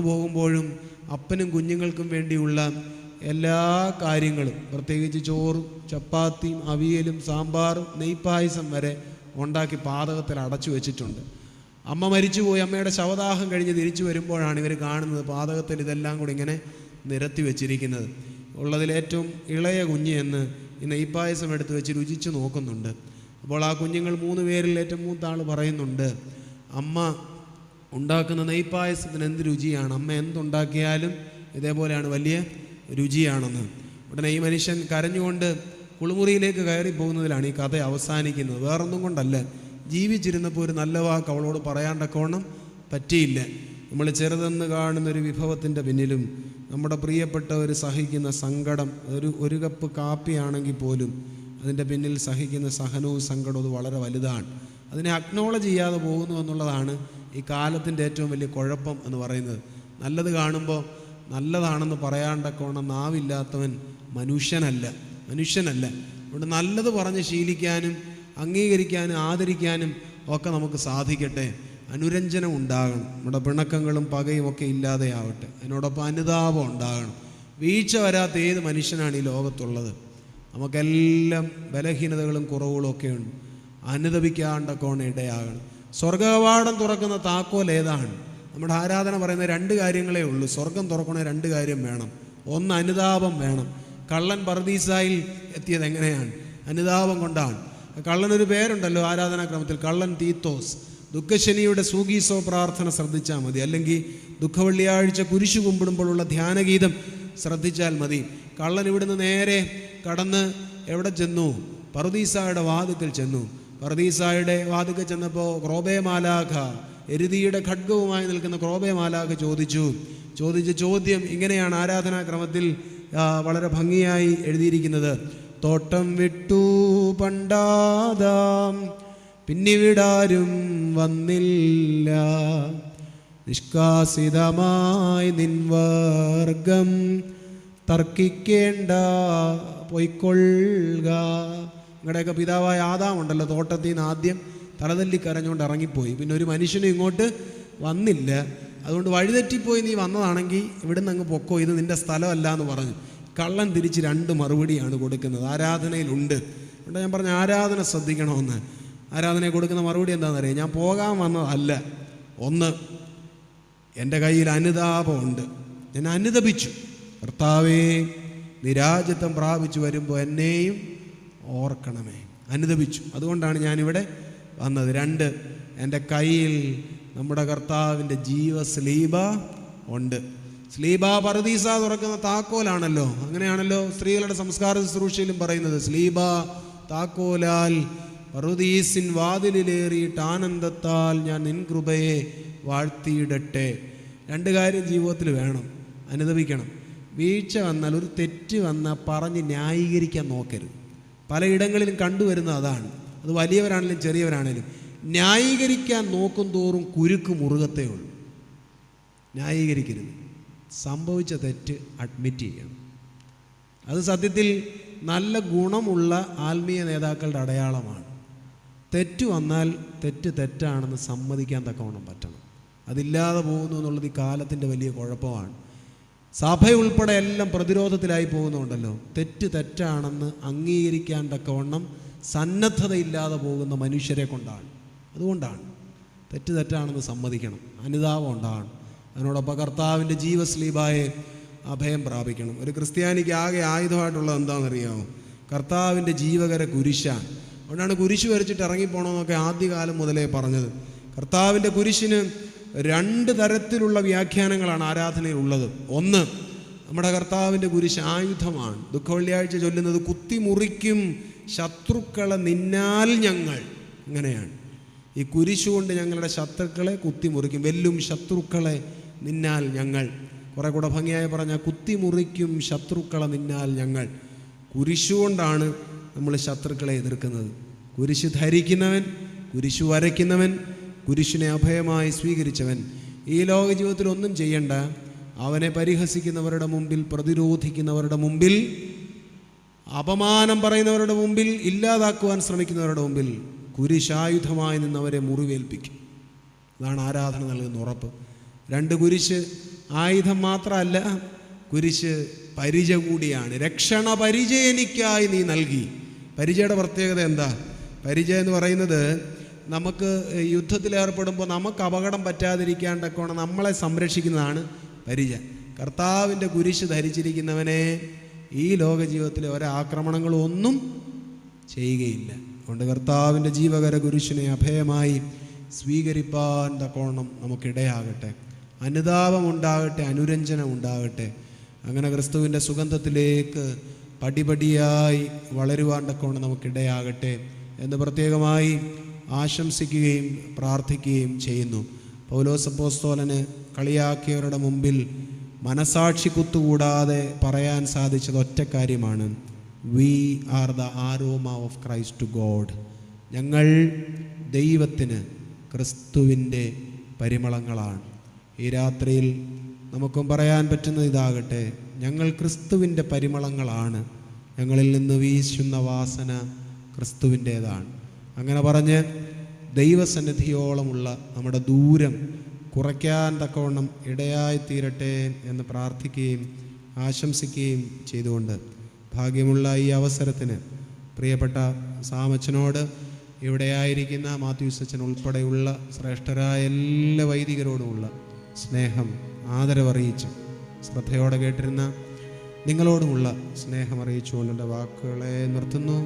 പോകുമ്പോഴും അപ്പനും കുഞ്ഞുങ്ങൾക്കും വേണ്ടിയുള്ള എല്ലാ കാര്യങ്ങളും, പ്രത്യേകിച്ച് ചോറും ചപ്പാത്തിയും അവിയലും സാമ്പാറും നെയ്പായസം വരെ ഉണ്ടാക്കി പാതകത്തിൽ അടച്ചു വെച്ചിട്ടുണ്ട്. അമ്മ മരിച്ചുപോയി. അമ്മയുടെ ശവദാഹം കഴിഞ്ഞ് തിരിച്ചു വരുമ്പോഴാണ് ഇവർ കാണുന്നത് പാതകത്തിൽ ഇതെല്ലാം കൂടി ഇങ്ങനെ നിരത്തി വെച്ചിരിക്കുന്നത്. ഉള്ളതിലേറ്റവും ഇളയ കുഞ്ഞ് എന്ന് ഈ നെയ്പായസം എടുത്ത് വെച്ച് രുചിച്ച് നോക്കുന്നുണ്ട്. അപ്പോൾ ആ കുഞ്ഞുങ്ങൾ 3 പേരിൽ ഏറ്റവും മൂത്ത ആൾ പറയുന്നുണ്ട്, അമ്മ ഉണ്ടാക്കുന്ന നെയ്പായസത്തിന് എന്ത് രുചിയാണ്, അമ്മ എന്തുണ്ടാക്കിയാലും ഇതേപോലെയാണ്, വലിയ രുചിയാണെന്ന്. ഉടനെ ഈ മനുഷ്യൻ കരഞ്ഞുകൊണ്ട് കുളിമുറിയിലേക്ക് കയറി പോകുന്നതിലാണ് ഈ കഥ അവസാനിക്കുന്നത്. വേറൊന്നും കൊണ്ടല്ല, ജീവിച്ചിരുന്നപ്പോൾ ഒരു നല്ല വാക്ക് അവളോട് പറയാണ്ടക്കോണം പറ്റിയില്ല. നമ്മൾ ചെറുതെന്ന് കാണുന്നൊരു വിഭവത്തിൻ്റെ പിന്നിലും നമ്മുടെ പ്രിയപ്പെട്ടവർ സഹിക്കുന്ന സങ്കടം, ഒരു കപ്പ് കാപ്പിയാണെങ്കിൽ പോലും അതിൻ്റെ പിന്നിൽ സഹിക്കുന്ന സഹനവും സങ്കടവും അത് വളരെ വലുതാണ്. അതിനെ അക്നോളജ് ചെയ്യാതെ പോകുന്നു എന്നുള്ളതാണ് ഈ കാലത്തിൻ്റെ ഏറ്റവും വലിയ കുഴപ്പം എന്ന് പറയുന്നത്. നല്ലത് കാണുമ്പോൾ നല്ലതാണെന്ന് പറയാണ്ടക്കോണം നാവില്ലാത്തവൻ മനുഷ്യനല്ല. അതുകൊണ്ട് നല്ലത് പറഞ്ഞ് ശീലിക്കാനും അംഗീകരിക്കാനും ആദരിക്കാനും ഒക്കെ നമുക്ക് സാധിക്കട്ടെ. അനുരഞ്ജനം ഉണ്ടാകണം. നമ്മുടെ പിണക്കങ്ങളും പകയും ഒക്കെ ഇല്ലാതെയാവട്ടെ. അതിനോടൊപ്പം അനുതാപം ഉണ്ടാകണം. വീഴ്ച വരാത്ത ഏത് മനുഷ്യനാണ് ഈ ലോകത്തുള്ളത്? നമുക്കെല്ലാം ബലഹീനതകളും കുറവുകളും ഒക്കെ ഉണ്ട്. അനുദപിക്കാണ്ടക്കോണം ഇടയാകണം. സ്വർഗകവാടം തുറക്കുന്ന താക്കോൽ ഏതാണ്? നമ്മുടെ ആരാധന പറയുന്ന 2 കാര്യങ്ങളേ ഉള്ളൂ. സ്വർഗം തുറക്കണേ 2 കാര്യം വേണം. ഒന്ന്, അനുതാപം വേണം. കള്ളൻ പർദീസായിൽ എത്തിയത് എങ്ങനെയാണ്? അനുതാപം കൊണ്ടാണ്. കള്ളനൊരു പേരുണ്ടല്ലോ ആരാധനാക്രമത്തിൽ, കള്ളൻ തീത്തോസ്. ദുഃഖശനിയുടെ സൂഗീസോ പ്രാർത്ഥന ശ്രദ്ധിച്ചാൽ മതി, അല്ലെങ്കിൽ ദുഃഖവെള്ളിയാഴ്ച കുരിശു കുമ്പിടുമ്പോഴുള്ള ധ്യാനഗീതം ശ്രദ്ധിച്ചാൽ മതി. കള്ളൻ ഇവിടുന്ന് നേരെ കടന്ന് എവിടെ ചെന്നു? പറുദീസായുടെ വാതിക്കൽ ചെന്നു. പറുദീസായുടെ വാതിക്കൽ ചെന്നപ്പോൾ ക്രോബേ മാലാഖ, എരുതിയുടെ ഖഡ്ഗവുമായി നിൽക്കുന്ന ക്രോബേ മാലാഖ ചോദിച്ച ചോദ്യം ഇങ്ങനെയാണ് ആരാധനാക്രമത്തിൽ വളരെ ഭംഗിയായി എഴുതിയിരിക്കുന്നത്. തോട്ടം വിട്ടു പണ്ടാദാം, പിന്നിവിടാരും വന്നില്ല, നിഷ്കാസിതമായി നിൻവർഗം തർക്കിക്കേണ്ട പൊയ്ക്കൊള്ളുക. നിങ്ങളുടെയൊക്കെ പിതാവായ ആദാം ഉണ്ടല്ലോ, തോട്ടത്തിൽ നിന്ന് ആദ്യം തലതല്ലി കരഞ്ഞുകൊണ്ട് ഇറങ്ങിപ്പോയി. പിന്നെ ഒരു മനുഷ്യനും ഇങ്ങോട്ട് വന്നില്ല. അതുകൊണ്ട് വഴിതെറ്റിപ്പോയി നീ വന്നതാണെങ്കിൽ ഇവിടുന്ന് അങ്ങ് പൊക്കോ, ഇത് നിൻ്റെ സ്ഥലമല്ല എന്ന് പറഞ്ഞു. കള്ളൻ തിരിച്ച് 2 മറുപടിയാണ് കൊടുക്കുന്നത്. ആരാധനയിലുണ്ട്. അതുകൊണ്ട് ഞാൻ പറഞ്ഞ ആരാധന ശ്രദ്ധിക്കണമെന്ന്. ആരാധനയെ കൊടുക്കുന്ന മറുപടി എന്താണെന്നറിയാം? ഞാൻ പോകാൻ വന്നതല്ല. ഒന്ന്, എൻ്റെ കയ്യിൽ അനുതാപമുണ്ട്. ഞാൻ അനുതപിച്ചു. കർത്താവേ, നിരാജിത്വം പ്രാപിച്ചു വരുമ്പോൾ എന്നെയും ഓർക്കണമേ. അനുതപിച്ചു. അതുകൊണ്ടാണ് ഞാനിവിടെ വന്നത്. 2, എൻ്റെ കയ്യിൽ നമ്മുടെ കർത്താവിൻ്റെ ജീവസ്ലീബ ഉണ്ട്. സ്ലീബ പറുദീസ തുറക്കുന്ന താക്കോലാണല്ലോ. അങ്ങനെയാണല്ലോ സ്ത്രീകളുടെ സംസ്കാര ശുശ്രൂഷയിലും പറയുന്നത്. സ്ലീബ താക്കോലാൽ പറുദീസിൻ വാതിലിലേറിയിട്ട് ആനന്ദത്താൽ ഞാൻ നിൻ കൃപയെ വാഴ്ത്തിയിടട്ടെ. 2 കാര്യം ജീവിതത്തിൽ വേണം. അനുദപിക്കണം. വീഴ്ച വന്നാൽ, ഒരു തെറ്റ് വന്നാൽ പറഞ്ഞ് ന്യായീകരിക്കാൻ നോക്കരുത്. പലയിടങ്ങളിലും കണ്ടുവരുന്നത് അതാണ്. അത് വലിയവരാണെങ്കിലും ചെറിയവരാണെങ്കിലും ന്യായീകരിക്കാൻ നോക്കും തോറും കുരുക്ക് മുറുകത്തേ ഉള്ളൂ. ന്യായീകരിക്കരുത്. സംഭവിച്ച തെറ്റ് അഡ്മിറ്റ് ചെയ്യണം. അത് സത്യത്തിൽ നല്ല ഗുണമുള്ള ആത്മീയ നേതാക്കളുടെ അടയാളമാണ്. തെറ്റ് വന്നാൽ തെറ്റാണെന്ന് സമ്മതിക്കാൻ തക്കവണ്ണം പറ്റണം. അതില്ലാതെ പോകുന്നു എന്നുള്ളത് ഈ കാലത്തിൻ്റെ വലിയ കുഴപ്പമാണ്. സഭയുൾപ്പെടെ എല്ലാം പ്രതിരോധത്തിലായി പോകുന്നുണ്ടല്ലോ. തെറ്റാണെന്ന് അംഗീകരിക്കാൻ തക്കവണ്ണം സന്നദ്ധതയില്ലാതെ പോകുന്ന മനുഷ്യരെ കൊണ്ടാണ്. അതുകൊണ്ടാണ് തെറ്റാണെന്ന് സമ്മതിക്കണം, അനുതാപം ഉണ്ടാകണം. അതിനോടൊപ്പം കർത്താവിൻ്റെ ജീവസ്ലീബായെ അഭയം പ്രാപിക്കണം. ഒരു ക്രിസ്ത്യാനിക്ക് ആകെ ആയുധമായിട്ടുള്ളത് എന്താണെന്നറിയാമോ? കർത്താവിൻ്റെ ജീവകര കുരിശാണ്. അതുകൊണ്ടാണ് കുരിശ് വരച്ചിട്ട് ഇറങ്ങിപ്പോണമെന്നൊക്കെ ആദ്യകാലം മുതലേ പറഞ്ഞത്. കർത്താവിൻ്റെ കുരിശിന് 2 തരത്തിലുള്ള വ്യാഖ്യാനങ്ങളാണ് ആരാധനയിൽ ഉള്ളത്. ഒന്ന്, നമ്മുടെ കർത്താവിൻ്റെ കുരിശ് ആയുധമാണ്. ദുഃഖവെള്ളിയാഴ്ച ചൊല്ലുന്നത് കുത്തിമുറിക്കും ശത്രുക്കളെ നിന്നാൽ ഞങ്ങൾ. അങ്ങനെയാണ്, ഈ കുരിശുകൊണ്ട് ഞങ്ങളുടെ ശത്രുക്കളെ കുത്തിമുറിക്കും. വെല്ലും ശത്രുക്കളെ നിന്നാൽ ഞങ്ങൾ. കുറെ കൂടെ ഭംഗിയായി പറഞ്ഞാൽ കുത്തിമുറിക്കും ശത്രുക്കളെ നിന്നാൽ ഞങ്ങൾ. കുരിശുകൊണ്ടാണ് നമ്മൾ ശത്രുക്കളെ എതിർക്കുന്നത്. കുരിശ് ധരിക്കുന്നവൻ, കുരിശു വരയ്ക്കുന്നവൻ, കുരിശിനെ അഭയമായി സ്വീകരിച്ചവൻ ഈ ലോക ജീവിതത്തിൽ ഒന്നും ചെയ്യണ്ട. അവനെ പരിഹസിക്കുന്നവരുടെ മുമ്പിൽ, പ്രതിരോധിക്കുന്നവരുടെ മുമ്പിൽ, അപമാനം പറയുന്നവരുടെ മുമ്പിൽ, ഇല്ലാതാക്കുവാൻ ശ്രമിക്കുന്നവരുടെ മുമ്പിൽ കുരിശായുധമായി നിന്നവരെ മുറിവേൽപ്പിക്കും. അതാണ് ആരാധന നൽകുന്ന ഉറപ്പ്. 2, കുരിശ് ആയുധം മാത്രമല്ല, കുരിശ് പരിച കൂടിയാണ്. രക്ഷണ പരിച എനിക്കായി നീ നൽകി. പരിചയുടെ പ്രത്യേകത എന്താ? പരിച എന്ന് പറയുന്നത് നമുക്ക് യുദ്ധത്തിലേർപ്പെടുമ്പോൾ നമുക്ക് അപകടം പറ്റാതിരിക്കാണ്ടൊക്കെ നമ്മളെ സംരക്ഷിക്കുന്നതാണ് പരിച. കർത്താവിൻ്റെ കുരിശ് ധരിച്ചിരിക്കുന്നവനെ ഈ ലോക ജീവിതത്തിലെ ഒരാക്രമണങ്ങളും ഒന്നും ചെയ്യുകയില്ല. അതുകൊണ്ട് കർത്താവിൻ്റെ ജീവകര കുരിശിനെ അഭയമായി സ്വീകരിപ്പാൻ തക്കോണം നമുക്കിടയാകട്ടെ. അനുതാപമുണ്ടാകട്ടെ, അനുരഞ്ജനം ഉണ്ടാകട്ടെ. അങ്ങനെ ക്രിസ്തുവിൻ്റെ സുഗന്ധത്തിലേക്ക് പടിപടിയായി വളരുവാൻ തക്കോണം നമുക്കിടയാകട്ടെ എന്ന് പ്രത്യേകമായി ആശംസിക്കുകയും പ്രാർത്ഥിക്കുകയും ചെയ്യുന്നു. പൗലോസ് അപ്പോസ്തലന് കളിയാക്കിയവരുടെ മുമ്പിൽ മനസാക്ഷി കുത്തുകൂടാതെ പറയാൻ സാധിച്ചത് ഒറ്റ കാര്യമാണ്: we are the aroma of Christ to God. ഞങ്ങൾ ദൈവത്തിന് ക്രിസ്തുവിൻ്റെ പരിമളങ്ങളാണ്. ഈ രാത്രിയിൽ നമുക്കും പറയാൻ പറ്റുന്ന ഇതാകട്ടെ: ഞങ്ങൾ ക്രിസ്തുവിൻ്റെ പരിമളങ്ങളാണ്, ഞങ്ങളിൽ നിന്ന് വീശുന്ന വാസന ക്രിസ്തുവിൻ്റേതാണ്. അങ്ങനെ പറഞ്ഞ് ദൈവസന്നിധിയോളമുള്ള നമ്മുടെ ദൂരം കുറയ്ക്കാൻ തക്കവണ്ണം ഇടയായിത്തീരട്ടെ എന്ന് പ്രാർത്ഥിക്കുകയും ആശംസിക്കുകയും ചെയ്തുകൊണ്ട് ഭാഗ്യമുള്ള ഈ അവസരത്തിന് പ്രിയപ്പെട്ട സാമച്ചനോട്, ഇവിടെയായിരിക്കുന്ന മാത്യൂസ് അച്ഛൻ ഉൾപ്പെടെയുള്ള ശ്രേഷ്ഠരായ എല്ലാ വൈദികരോടുമുള്ള സ്നേഹം ആദരവറിയിച്ചു ശ്രദ്ധയോടെ കേട്ടിരുന്ന നിങ്ങളോടുമുള്ള സ്നേഹം അറിയിച്ചുകൊണ്ട് എൻ്റെ വാക്കുകളെ നിർത്തുന്നു.